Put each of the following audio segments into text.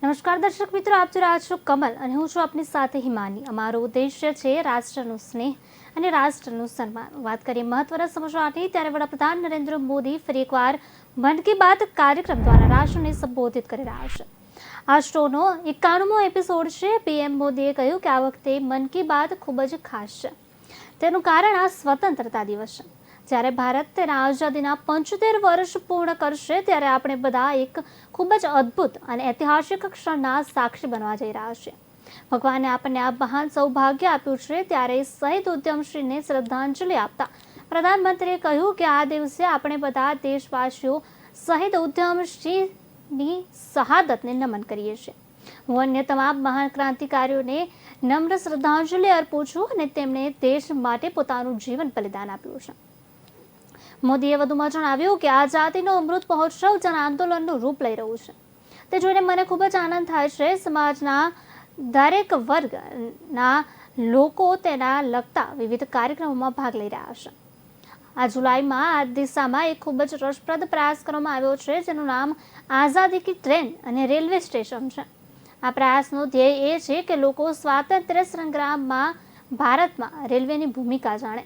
નમસ્કાર દર્શક મિત્રો, આપ જોઈ રહ્યા છો કમલ અને હું છું આપની સાથે હિમાની. અમારો ઉદ્દેશ્ય છે રાષ્ટ્રનું સ્નેહ અને રાષ્ટ્રનું સન્માન. વાત કરીએ મહત્વના સમાચારની, ત્યારે વડાપ્રધાન નરેન્દ્ર મોદી ફરી એકવાર મન કી બાત કાર્યક્રમ દ્વારા રાષ્ટ્રને સંબોધિત કરી રહ્યા છે. આ શોનો 91મો એપિસોડ છે. પીએમ મોદીએ કહ્યું કે આ વખતે મન કી બાત ખૂબ જ ખાસ છે. તેનું કારણ આ સ્વતંત્રતા દિવસ છે. જ્યારે ભારત તેના આઝાદીના 75 વર્ષ પૂર્ણ કરશે, ત્યારે આપણે બધા એક ખૂબ જ અદ્ભુત અને ઐતિહાસિક ક્ષણના સાક્ષી બનવા જઈ રહ્યા છે. ભગવાને આપણને આ મહાન સૌભાગ્ય આપ્યું છે. ત્યારે શહીદ ઉદ્યમશ્રીને શ્રદ્ધાંજલિ આપતા પ્રધાનમંત્રીએ કહ્યું કે આ દિવસે આપણે બધા દેશવાસીઓ શહીદ ઉદ્યમશ્રીની શહાદતને નમન કરીએ છીએ. હું અન્ય તમામ મહાન ક્રાંતિકારીઓને નમ્ર શ્રદ્ધાંજલિ અર્પું છું અને તેમણે દેશ માટે પોતાનું જીવન બલિદાન આપ્યું છે. મોદીએ વધુમાં જણાવ્યું કે આઝાદીનો અમૃત મહોત્સવ જન આંદોલનનું રૂપ લઈ રહ્યું છે. તે જોઈને મને ખૂબ જ આનંદ થાય છે. સમાજના દરેક વર્ગના લોકો તેના લગતા વિવિધ કાર્યક્રમોમાં ભાગ લઈ રહ્યા છે. આ જુલાઈમાં આ દિશામાં એક ખૂબ જ રસપ્રદ પ્રયાસ કરવામાં આવ્યો છે, જેનું નામ આઝાદી કી ટ્રેન અને રેલવે સ્ટેશન છે. આ પ્રયાસનો ધ્યેય એ છે કે લોકો સ્વાતંત્ર્ય સંગ્રામમાં ભારતમાં રેલવેની ભૂમિકા જાણે.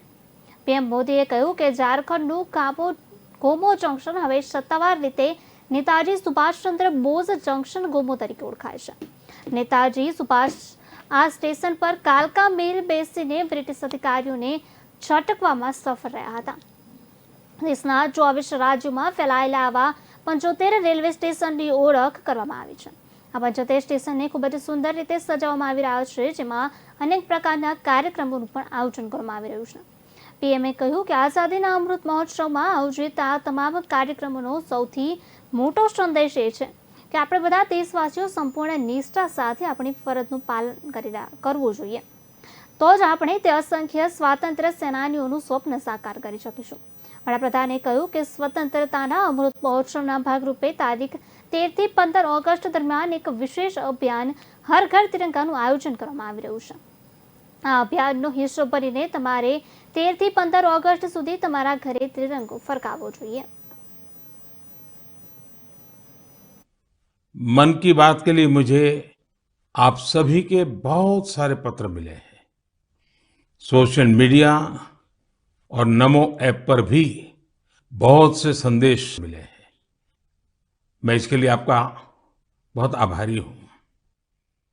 પીએમ મોદીએ કહ્યું કે ઝારખંડનું ગોમો જંકશન હવે સત્તાવાર રીતે નેતાજી સુભાષચંદ્ર બોઝ જંકશન ગોમો તરીકે ઓળખાય છે. નેતાજી સુભાષ આ સ્ટેશન પર કાલકા મેલ બેસીને બ્રિટિશ અધિકારીઓને છટકવામાં સફળ રહ્યા હતા. દેશના 24 રાજ્યોમાં ફેલાયેલા આવા 75 રેલવે સ્ટેશનની ઓળખ કરવામાં આવી છે. આ 75 સ્ટેશનને ખૂબ જ સુંદર રીતે સજાવવામાં આવી રહ્યા છે, જેમાં અનેક પ્રકારના કાર્યક્રમોનું પણ આયોજન કરવામાં આવી રહ્યું છે. પીએમએ કહ્યું કે આઝાદીના અમૃત મહોત્સવમાં આયોજિત આ તમામ કાર્યક્રમોનો સૌથી મોટો સંદેશ એ છે કે આપણે બધા દેશવાસીઓ સંપૂર્ણ નિષ્ઠા સાથે આપણી ફરજનું પાલન કરવું જોઈએ. તો જ આપણે તે અસંખ્ય સ્વાતંત્ર્ય સેનાનીઓનું સ્વપ્ન સાકાર કરી શકીશું. વડાપ્રધાને કહ્યું કે સ્વતંત્રતાના અમૃત મહોત્સવના ભાગરૂપે તારીખ 13 થી 15 ઓગસ્ટ દરમિયાન એક વિશેષ અભિયાન હર ઘર તિરંગાનું આયોજન કરવામાં આવી રહ્યું છે. આ અભિયાનનો હિસ્સો બનીને તમારે 13 થી 15 ઓગસ્ટ સુધી તમારા ઘરે ત્રિરંગો ફરકાવવો જોઈએ. मन की बात के लिए मुझे आप सभी के बहुत सारे पत्र मिले हैं। सोशल मीडिया और नमो ऐप पर भी बहुत से संदेश मिले हैं। मैं इसके लिए आपका बहुत आभारी हूं।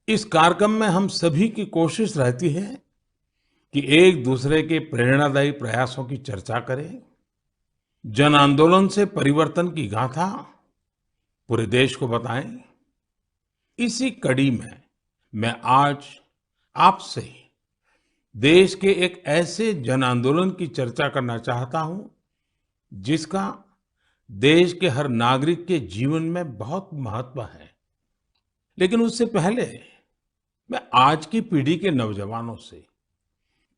इस कार्यक्रम में हम सभी की कोशिश रहती है कि एक दूसरे के प्रेरणादायी प्रयासों की चर्चा करें, जन आंदोलन से परिवर्तन की गाथा पूरे देश को बताएं। इसी कड़ी में मैं आज आपसे देश के एक ऐसे जन आंदोलन की चर्चा करना चाहता हूं, जिसका देश के हर नागरिक के जीवन में बहुत महत्व है। लेकिन उससे पहले मैं आज की पीढ़ी के नौजवानों से,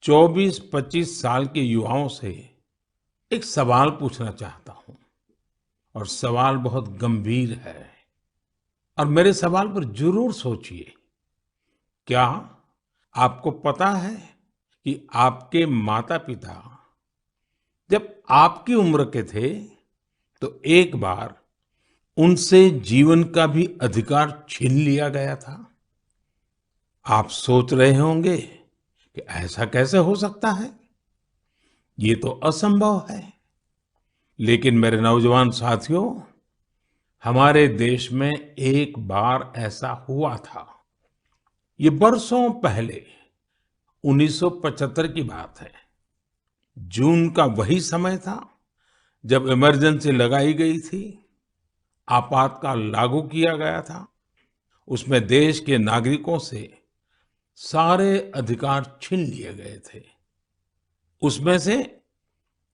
24-25 साल के युवाओं से एक सवाल पूछना चाहता हूं। और सवाल बहुत गंभीर है, और मेरे सवाल पर जरूर सोचिए। क्या आपको पता है कि आपके माता पिता जब आपकी उम्र के थे तो एक बार उनसे जीवन का भी अधिकार छीन लिया गया था? आप सोच रहे होंगे कि ऐसा कैसे हो सकता है, ये तो असंभव है। लेकिन मेरे नौजवान साथियों, हमारे देश में एक बार ऐसा हुआ था। ये बरसों पहले 1975 की बात है। जून का वही समय था जब इमरजेंसी लगाई गई थी, आपातकाल लागू किया गया था। उसमें देश के नागरिकों से सारे अधिकार छीन लिए गए थे। उसमें से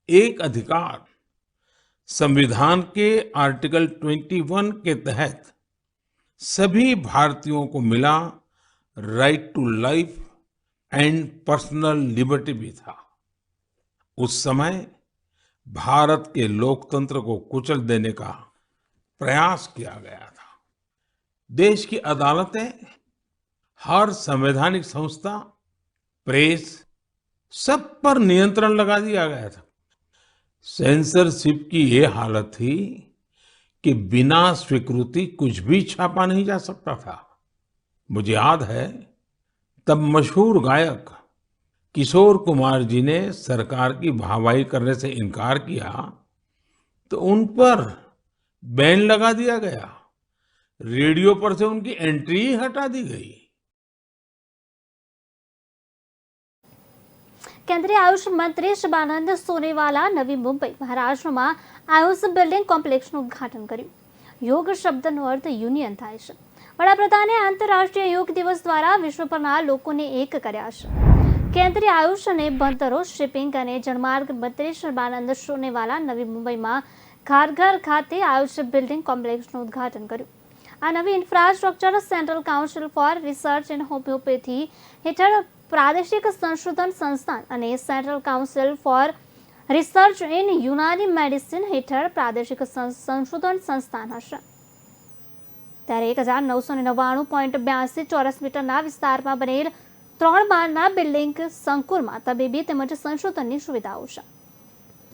एक अधिकार संविधान के आर्टिकल 21 के तहत सभी भारतीयों को मिला, right to life and personal liberty भी था। उस समय भारत के लोकतंत्र को कुचल देने का प्रयास किया गया था। देश की अदालतें, हर संवैधानिक संस्था, प्रेस, सब पर नियंत्रण लगा दिया गया था। सेंसरशिप की ये हालत थी कि बिना स्वीकृति कुछ भी छापा नहीं जा सकता था। मुझे याद है तब मशहूर गायक किशोर कुमार जी ने सरकार की वाहवाही करने से इनकार किया तो उन पर बैन लगा दिया गया, रेडियो पर से उनकी एंट्री ही हटा दी गई। केंद्रीय आयुष मंत्री शिवानंद सोनेवाला नवी मुंबई महाराष्ट्રમાં આયુષ બિલ્ડિંગ કોમ્પ્લેક્સનું ઉદ્ઘાટન કર્યું। યોગ શબ્દનો અર્થ યુનિયન થાય છે। વડાપ્રધાને આંતરરાષ્ટ્રીય યોગ દિવસ દ્વારા વિશ્વભરના લોકોને એક કર્યા છે। કેન્દ્રીય આયુષ અને બંદરો શિપિંગ અને જળમાર્ગ મંત્રી શિવાનંદ સોનેવાલા નવી મુંબઈમાં ખારઘર ખાતે આયુષ બિલ્ડિંગ કોમ્પ્લેક્સનું ઉદ્ઘાટન કર્યું। આ નવી infrastructure central council for research in homeopathy હેઠળ પ્રાદેશિક સંશોધન સંસ્થાન અને central council for research in Unani medicine હેઠળ પ્રાદેશિક સંશોધન સંસ્થાન હશે। ત્યારે 1999.82 ચોરસ મીટરના વિસ્તારમાં બનેલ 3 માળના બિલ્ડિંગ સંકુલમાં તબીબી તેમજ સંશોધનની સુવિધાઓ છે।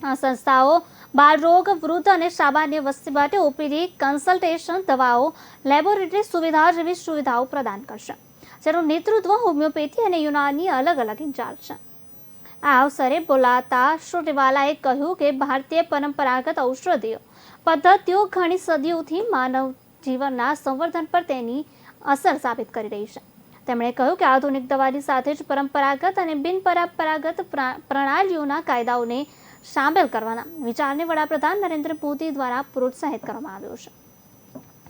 આ સંસ્થાઓ બાળરોગ, વૃદ્ધ અને સામાન્ય વસ્તી માટે ઓપીડી, કન્સલ્ટેશન, દવાઓ, લેબોરેટરી સુવિધા જેવી સુવિધાઓ પ્રદાન કરશે, જેનું નેતૃત્વ હોમિયોપેથી અને યુનાની અલગ અલગ ઇન્ચાર્જ છે। આ અવસરે બોલાતા સોનેવાલાએ કહ્યું કે ભારતીય પરંપરાગત ઔષધીય પદ્ધતિઓ ઘણી સદીઓથી માનવ જીવનના સંવર્ધન પર તેની અસર સાબિત કરી રહી છે। તેમણે કહ્યું કે આધુનિક દવાની સાથે જ પરંપરાગત અને બિનપરંપરાગત પ્રણાલીઓના કાયદાઓને સામેલ કરવાના વિચારને વડાપ્રધાન નરેન્દ્ર મોદી દ્વારા પ્રોત્સાહિત કરવામાં આવ્યો છે।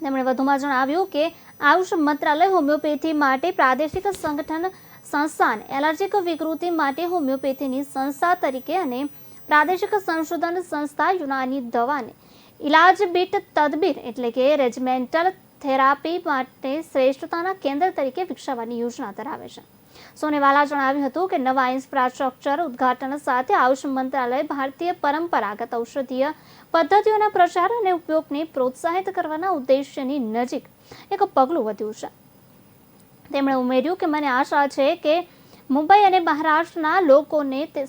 તેમણે વધુમાં જણાવ્યું કે આયુષ મંત્રાલય હોમિયોપેથી માટે પ્રાદેશિક સંગઠન સંસ્થાન, એલર્જીક વિકૃતિ માટે હોમિયોપેથીની સંસ્થા તરીકે અને પ્રાદેશિક સંશોધન સંસ્થા યુનાની દવાને ઇલાજ બીટ તદબીર એટલે કે રેજિમેન્ટલ થેરાપી માટે શ્રેષ્ઠતાના કેન્દ્ર તરીકે વિકસાવવાની યોજના ધરાવે છે। સોનેવાલા જણાવ્યું હતું કે નવા ઇન્ફ્રાસ્ટ્રક્ચર ઉદ્ઘાટન સાથે આયુષ મંત્રાલય ભારતીય પરંપરાગત ઔષધીય પદ્ધતિઓના પ્રચાર અને ઉપયોગને પ્રોત્સાહિત કરવાના ઉદ્દેશ્યની નજીક એક પગલું વધ્યું છે। તેમણે ઉમેર્યું કે મને આશા છે કે મુંબઈ અને મહારાષ્ટ્રના લોકોને તે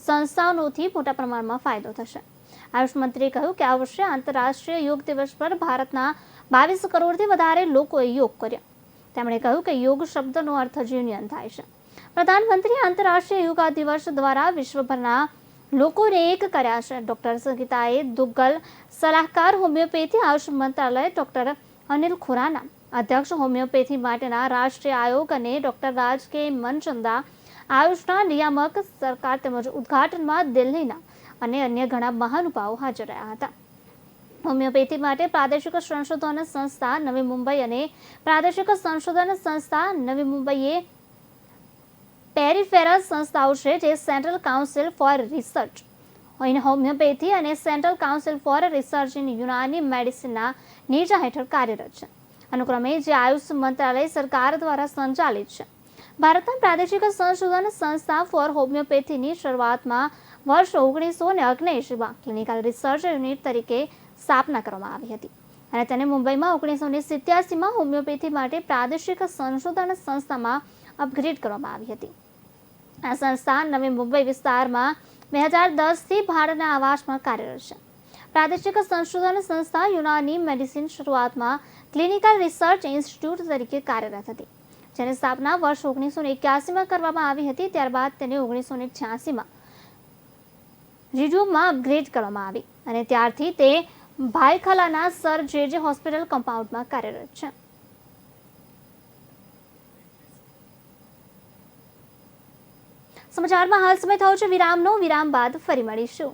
સંસ્થાઓથી મોટા પ્રમાણમાં ફાયદો થશે। આયુષ મંત્રીએ કહ્યું કે આ વર્ષે આંતરરાષ્ટ્રીય યોગ દિવસ પર ભારતના 22 કરોડથી વધારે લોકોએ યોગ કર્યા। તેમણે કહ્યું કે યોગ શબ્દનો અર્થ જ યુનિયન થાય છે। પ્રધાનમંત્રી આંતરરાષ્ટ્રીય યોગા દિવસ દ્વારા વિશ્વભરના લોકોને એક કર્યા છે। ડોક્ટર સંગીતાએ દુગ્ગલ, સલાહકાર હોમિયોપેથી આયુષ મંત્રાલય, ડોક્ટર અનિલ ખુરાના અધ્યક્ષ હોમિયોપેથી માટેના રાષ્ટ્રીય આયોગ અને ડોક્ટર રાજ કે મનચંદા આયુષના નિયામક સરકાર તેમજ ઉદ્ઘાટનમાં દિલ્હીના અને અન્ય ઘણા મહાનુભાવો હાજર રહ્યા હતા। હોમિયોપેથી માટે પ્રાદેશિક સંશોધન સંસ્થા નવી મુંબઈ અને પ્રાદેશિક સંશોધન સંસ્થા નવી મુંબઈએ પેરીફેરલ સંસ્થાઓ છે જે central council for research in homoeopathy અને central council for research in Unani મેડિસિનના નેજા હેઠળ કાર્યરત છે। अनुक्रमे जे आयुष मंत्रालय सरकार द्वारा संचालित है। भारत में प्रादेशिक संशोधन संस्था फॉर होमियोपैथी शुरुआत में वर्ष 1979 में क्लिनिकल रिसर्च यूनिट तरीके स्थापना करवामां आवी हती अने तेने मुंबई में 1987 में होमियोपैथी माटे प्रादेशिक संशोधन संस्था में अपग्रेड करवामां आवी हती। आ संस्था नवी मुंबई विस्तार में 2010 थी भाड़ाना आवास में कार्यरत है। प्रादेशिक संशोधन संस्था यूनानी मेडिसिन शुरुआत में क्लिनिकल रिसर्च इंस्टीट्यूट तरीके कार्यरत थी, जेनी स्थापना वर्ष 1981 में करवामां आवी हती। त्यारबाद तेने 1986 में रिज्यूम में अपग्रेड करवामां आवी अने त्यारथी ते भायखलाना सर जे होस्पिटल कम्पाउंड में कार्यरत है। समाचार में हाल समय थयो छे विरामनो। विराम बाद फरी मळीशुं।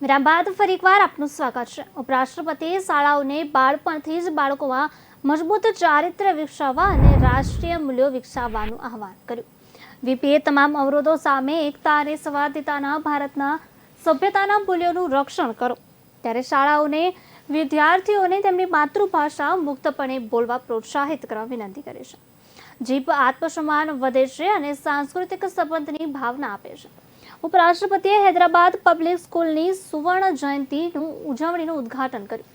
વિરામ બાદ ફરી એકવાર આપનું સ્વાગત છે. ઉપરાષ્ટ્રપતિએ શાળાઓને બાળપણથી જ બાળકોમાં મજબૂત ચારિત્ર્ય વિકસાવવા અને રાષ્ટ્રીય મૂલ્યો વિકસાવવાનું આહવાન કર્યું. વીપીએ તમામ અવરોધો સામે એકતા અને સંવાદિતાના ભારતના સભ્યતાના મૂલ્યોનું રક્ષણ કરો. ત્યારે શાળાઓને વિદ્યાર્થીઓને તેમની માતૃભાષા મુક્તપણે બોલવા પ્રોત્સાહિત કરવા વિનંતી કરી છે. જીભ આત્મસન્માન વધે છે અને સાંસ્કૃતિક સંબંધની ભાવના આપે છે. ઉપરાષ્ટ્રપતિએ હૈદરાબાદ પબ્લિક સ્કૂલની સુવર્ણ જયંતિનું ઉજવણીનું ઉદ્ઘાટન કર્યું.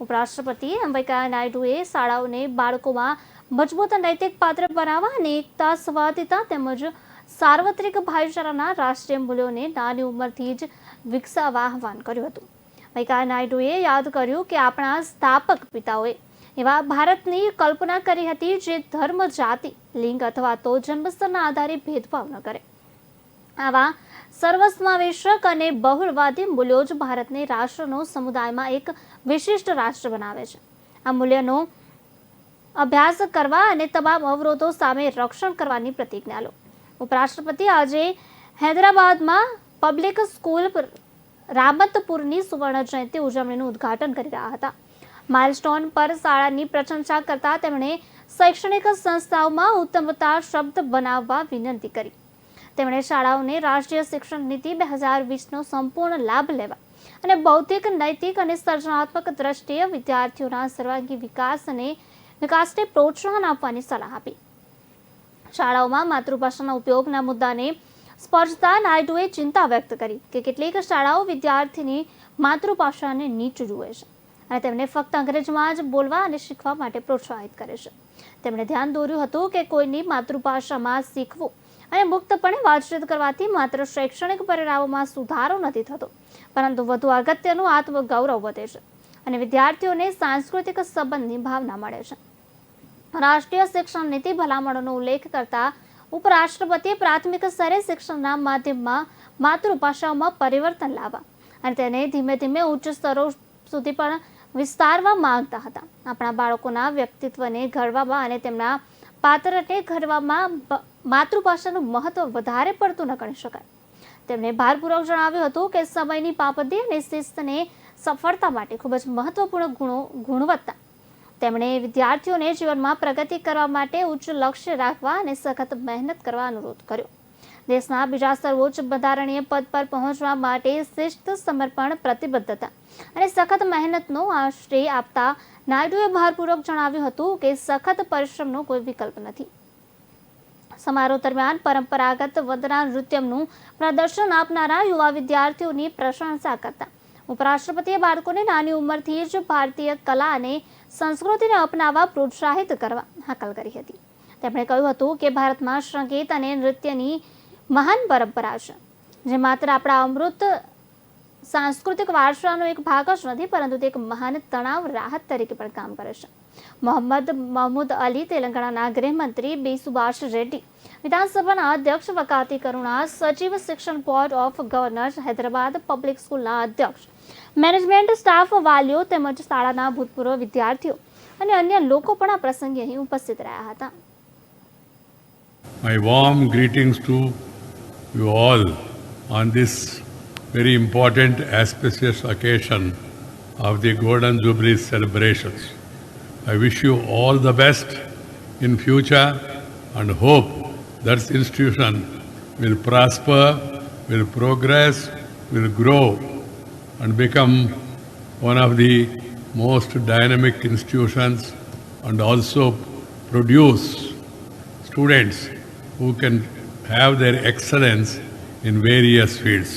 ઉપરાષ્ટ્રપતિ વેંકૈયા નાયડુએ શાળાઓને બાળકોમાં મજબૂત નૈતિક પાત્ર બનાવવા અને એકતા, સંવાદિતા તેમજ સાર્વત્રિક ભાઈચારાના રાષ્ટ્રીય મૂલ્યોને નાની ઉંમરથી જ વિકસાવવા આહવાન કર્યું હતું. વેંકૈયા નાયડુએ યાદ કર્યું કે આપણા સ્થાપક પિતાઓએ એવા ભારતની કલ્પના કરી હતી જે ધર્મ, જાતિ, લિંગ અથવા તો જન્મસ્થળના આધારે ભેદભાવ ન કરે. આવા સર્વસમાવેશક અને બહુળવાદી મૂલ્યો જ ભારતને રાષ્ટ્રનો સમુદાયમાં એક વિશિષ્ટ રાષ્ટ્ર બનાવે છે. આ મૂલ્યનો અભ્યાસ કરવા અને તમામ અવરોધો સામે રક્ષણ કરવાની પ્રતિજ્ઞા લો. ઉપરાષ્ટ્રપતિ આજે હૈદરાબાદમાં પબ્લિક સ્કૂલ રામતપુરની સુવર્ણ જયંતિ ઉજવણીનું ઉદ્ઘાટન કરી રહ્યા હતા. માઇલસ્ટોન પર શાળાની પ્રશંસા કરતા તેમણે શૈક્ષણિક સંસ્થાઓમાં ઉત્તમતા શબ્દ બનાવવા વિનંતી કરી. તેમણે શાળાઓને રાષ્ટ્રીય શિક્ષણ નીતિ 2020નો સંપૂર્ણ લાભ લેવા અને બૌદ્ધિક, નૈતિક અને સર્જનાત્મક દ્રષ્ટિએ વિદ્યાર્થીઓના સર્વાંગી વિકાસને પ્રોત્સાહન આપવાની સલાહ આપી. શાળાઓમાં માતૃભાષાના ઉપયોગના મુદ્દાને સ્પર્શતા નાયડુએ ચિંતા વ્યક્ત કરી કે કેટલીક શાળાઓ વિદ્યાર્થીની માતૃભાષાને નીચું જુએ છે અને તેમને ફક્ત અંગ્રેજીમાં જ બોલવા અને શીખવા માટે પ્રોત્સાહિત કરે છે. તેમણે ધ્યાન દોર્યું હતું કે કોઈની માતૃભાષામાં શીખવું અને મુક્તપણે વાતચીત કરવાથી માત્ર શૈક્ષણિક પરિણામોમાં સુધારો નથી થતો, પરંતુ વધુ અગત્યનું આત્મગૌરવ વધે છે અને વિદ્યાર્થીઓને સાંસ્કૃતિક સંબંધની ભાવના મળે છે. રાષ્ટ્રીય શિક્ષણ નીતિ ભલામણોનો ઉલ્લેખ કરતા ઉપરાષ્ટ્રપતિએ પ્રાથમિક સ્તરે શિક્ષણના માધ્યમમાં માતૃભાષાઓમાં પરિવર્તન લાવવા અને તેને ધીમે ધીમે ઉચ્ચ સ્તરો સુધી પણ વિસ્તારવા માંગતા હતા. આપણા બાળકોના વ્યક્તિત્વને ઘડવામાં અને તેમના પાત્રને ઘડવામાં માતૃભાષાનું મહત્વ વધારે પડતું ન ગણી શકાય. તેમણે ભારપૂર્વક જણાવ્યું હતું કે સમયની પાબંદી અને શિસ્તને સફળતા માટે ખૂબ જ મહત્વપૂર્ણ ગુણવત્તા. તેમણે વિદ્યાર્થીઓને જીવનમાં પ્રગતિ કરવા માટે ઉચ્ચ લક્ષ્ય રાખવા અને સખત મહેનત કરવા અનુરોધ કર્યો. દેશના બીજા સર્વોચ્ચ બંધારણીય પદ પર પહોંચવા માટે શિસ્ત, સમર્પણ, પ્રતિબદ્ધતા અને સખત મહેનતનો આશ્રય આપતા નાયડુએ ભારપૂર્વક જણાવ્યું હતું કે સખત પરિશ્રમનો કોઈ વિકલ્પ નથી. સમારોહ દરમિયાન પરંપરાગત વંદના નૃત્યનું પ્રદર્શન આપનારા યુવા વિદ્યાર્થીઓની પ્રશંસા કરતા ઉપરાષ્ટ્રપતિએ બાળકોને નાની ઉંમરથી જ ભારતીય કલા અને સંસ્કૃતિને અપનાવવા પ્રોત્સાહિત કરવા હાકલ કરી હતી. તેમણે કહ્યું હતું કે ભારતમાં સંગીત અને નૃત્યની મહાન પરંપરા છે, જે માત્ર આપણા અમૃત સાંસ્કૃતિક વારસાનો એક ભાગ જ નથી, પરંતુ તે એક મહાન તણાવ રાહત તરીકે પણ કામ કરે છે. મોહમ્મદ મહમૂદ અલી, તેલંગાણાના ગૃહમંત્રી બી સુભાષ રેડ્ડી, વિધાનસભાના અધ્યક્ષ વકાતી કરુણા, સચિવ શિક્ષણ board of governors, Hyderabad public સ્કૂલના અધ્યક્ષ, મેનેજમેન્ટ સ્ટાફ, વાલીઓ તેમજ શાળાના ભૂતપૂર્વ વિદ્યાર્થીઓ અને અન્ય લોકો પણ આ પ્રસંગે અહીં ઉપસ્થિત રહ્યા હતા. My warm greetings to you all on this very important auspicious occasion of the Golden Jubilee celebrations. I wish you all the best in future and hope that this institution will prosper, will progress, will grow and become one of the most dynamic institutions and also produce students who can have their excellence in various fields.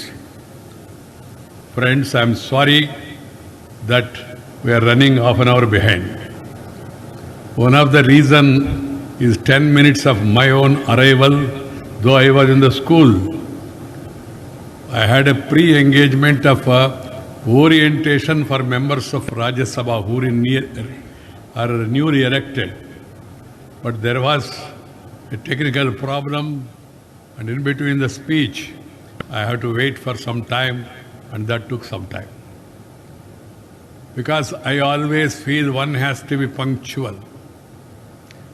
Friends, I am sorry that we are running half an hour behind. One of the reason is 10 minutes of my own arrival, though I was in the school. I had a pre-engagement of orientation for members of Rajya Sabha who are newly elected. But there was a technical problem, and in between the speech, I had to wait for some time, and that took some time. Because I always feel one has to be punctual.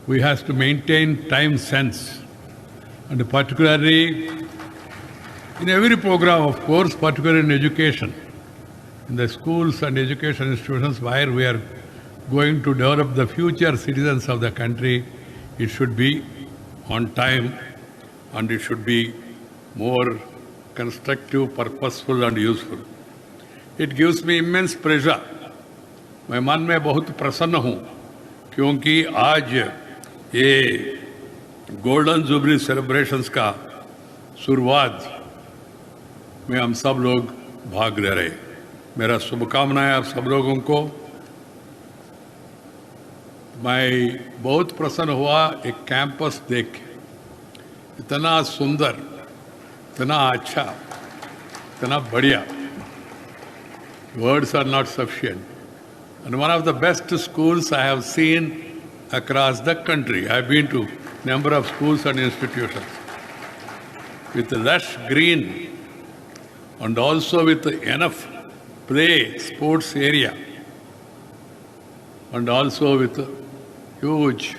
We have to maintain time sense, and particularly in every program, of course, particularly in education. in the schools and education institutions where we are going to develop the future citizens of the country, it should be on time and it should be more constructive, purposeful and useful. It gives me immense pleasure. मैं मन में बहुत प्रसन्न हूँ क्योंकि आज ये golden jubilee celebrations का शुरुआत में हम सब लोग भाग ले रहे। मेरा शुभकामनाएं आप सब लोगों को। मैं बहुत प्रसन्न हुआ एक कैंपस देख के, इतना सुंदर, इतना अच्छा, इतना बढ़िया। Words are not sufficient. And one of the best schools I have seen across the country. I have been to number of schools and institutions with lush green and also with enough play, sports area, and also with huge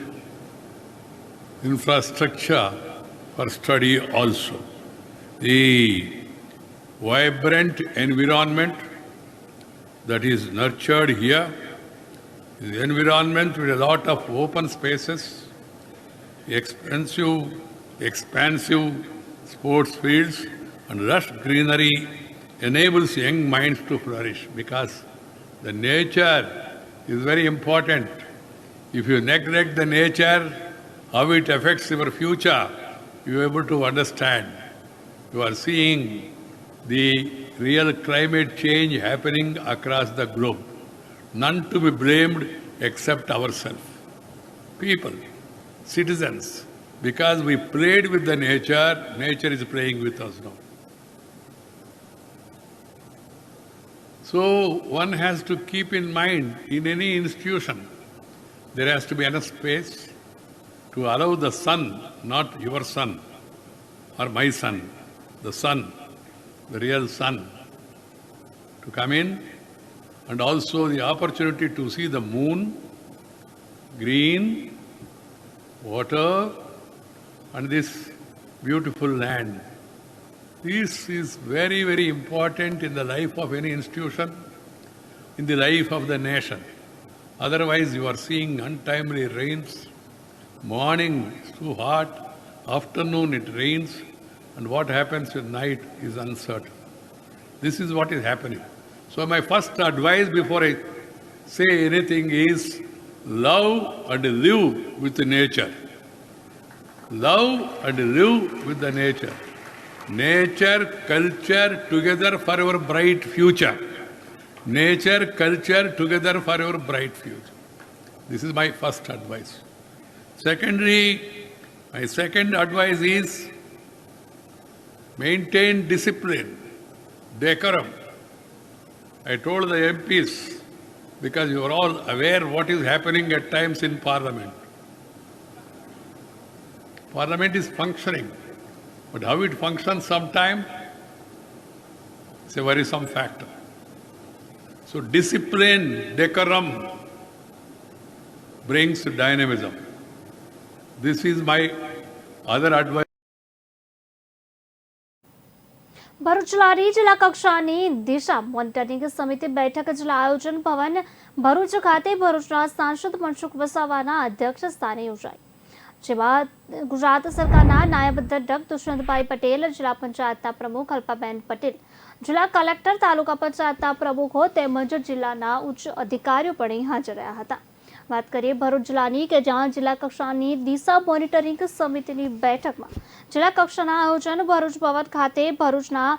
infrastructure for study also. The vibrant environment that is nurtured here is the environment with a lot of open spaces, expansive sports fields, and lush greenery enables young minds to flourish because the nature is very important. If you neglect the nature, how it affects your future, you are able to understand. You are seeing the real climate change happening across the globe. None to be blamed except ourselves. People, citizens, because we played with the nature, nature is playing with us now. So one has to keep in mind, in any institution, there has to be enough space to allow the sun, not your son or my son, the sun, the real sun, to come in, and also the opportunity to see the moon, green, water, and this beautiful land. This is very, very important in the life of any institution, in the life of the nation. Otherwise, you are seeing untimely rains. Morning is too hot, afternoon it rains, and what happens at night is uncertain. This is what is happening. So my first advice before I say anything is love and live with nature. Love and live with the nature. Nature, culture together for our bright future. Nature, culture together for our bright future. This is my first advice. Secondly, my second advice is maintain discipline, decorum. I told the MPs, because you are all aware what is happening at times in Parliament. Parliament is functioning, but how it functions sometime is a worrisome factor. So discipline, decorum brings dynamism. This is my other advice. Bharuch જિલ્લાની જિલ્લા કક્ષાની દિશા monitoring સમિતિ બેઠક જિલ્લા આયોજન ભવન ભરૂચ ખાતે ભરૂચના સાંસદ મનસુખ વસાવાના અધ્યક્ષ સ્થાને યોજાઈ, જેમાં ગુજરાત સરકારના નાયબ દંડક દુષ્યંતભાઈ પટેલ, જિલ્લા પંચાયતના પ્રમુખ અલ્પાબેન પટેલ, જિલ્લા કલેક્ટર, તાલુકા પંચાયતના પ્રમુખો તેમજ જિલ્લાના ઉચ્ચ અધિકારીઓ પણ હાજર રહ્યા હતા. વાત કરીએ ભરૂચ જિલ્લાની કે જ્યાં જિલ્લા કક્ષાની દિશા મોનિટરિંગ સમિતિની બેઠકમાં જિલ્લા કક્ષાના આયોજન ભરૂચ ભવન ખાતે ભરૂચના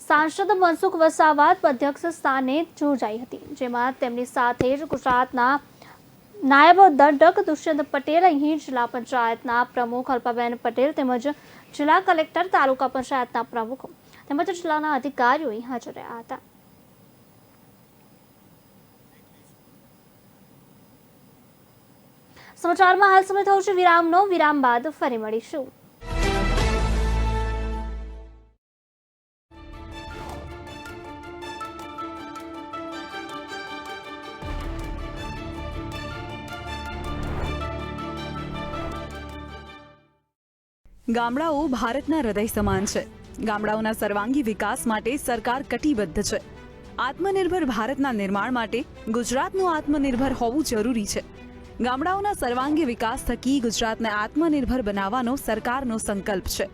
સાંસદ મનસુખ વસાવા અધ્યક્ષ સ્થાને યોજાઈ હતી, જેમાં તેમની સાથે જ ગુજરાતના નાયબ દંડક દુષ્યંત પટેલ, અહીં જિલ્લા પંચાયતના પ્રમુખ અલ્પાબેન પટેલ તેમજ જિલ્લા કલેક્ટર, તાલુકા પંચાયતના પ્રમુખો તેમજ જિલ્લાના અધિકારીઓ હાજર રહ્યા હતા. સમાચારમાં હાલ સમય થયો છે વિરામનો. વિરામ બાદ ફરી મળીશું. ગામડાઓ ભારતના હૃદય સમાન છે. ગામડાઓના સર્વાંગી વિકાસ માટે સરકાર કટિબદ્ધ છે. આત્મનિર્ભર ભારતના નિર્માણ માટે ગુજરાતનું આત્મનિર્ભર હોવું જરૂરી છે. ગામડાઓના સર્વાંગી વિકાસ થકી ગુજરાતને આત્મનિર્ભર બનાવવાનો સરકારનો સંકલ્પ છે.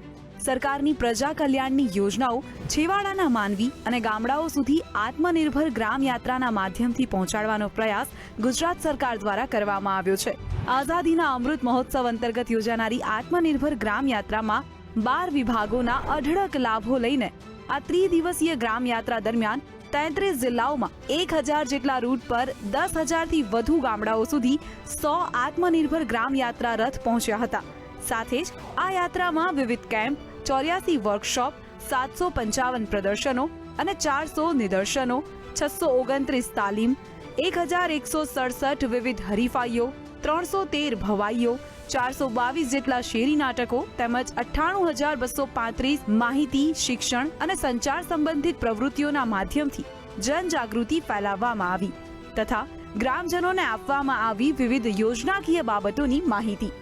સરકારની પ્રજા કલ્યાણની યોજનાઓ છેવાડાના માનવી અને ગામડાઓ સુધી આત્મનિર્ભર ગ્રામ યાત્રાના માધ્યમથી પહોંચાડવાનો પ્રયાસ ગુજરાત સરકાર દ્વારા કરવામાં આવ્યો છે. આઝાદીના અમૃત મહોત્સવ અંતર્ગત યોજાનારી આત્મનિર્ભર ગ્રામ યાત્રામાં 12 વિભાગોના અઢળક લાભો લઈને આ ત્રિદિવસીય ગ્રામ યાત્રા દરમિયાન 33 જિલ્લાઓમાં 1000 જેટલા રૂટ પર 10,000થી વધુ ગામડાઓ સુધી 100 આત્મનિર્ભર ગ્રામ યાત્રા રથ પહોંચ્યા હતા. સાથે જ આ યાત્રામાં વિવિધ કેમ્પ, 84 વર્કશોપ, 755 પ્રદર્શનો અને 400 નિદર્શનો, 629 તાલીમ, 1167 વિવિધ હરીફાઈઓ, 313 ભવાઈઓ, 422 જેટલા શેરી નાટકો તેમજ 98,235 માહિતી, શિક્ષણ અને સંચાર સંબંધિત પ્રવૃત્તિઓના માધ્યમથી જનજાગૃતિ ફેલાવવામાં આવી તથા ગ્રામજનોને આપવામાં આવી વિવિધ યોજનાકીય બાબતોની માહિતી.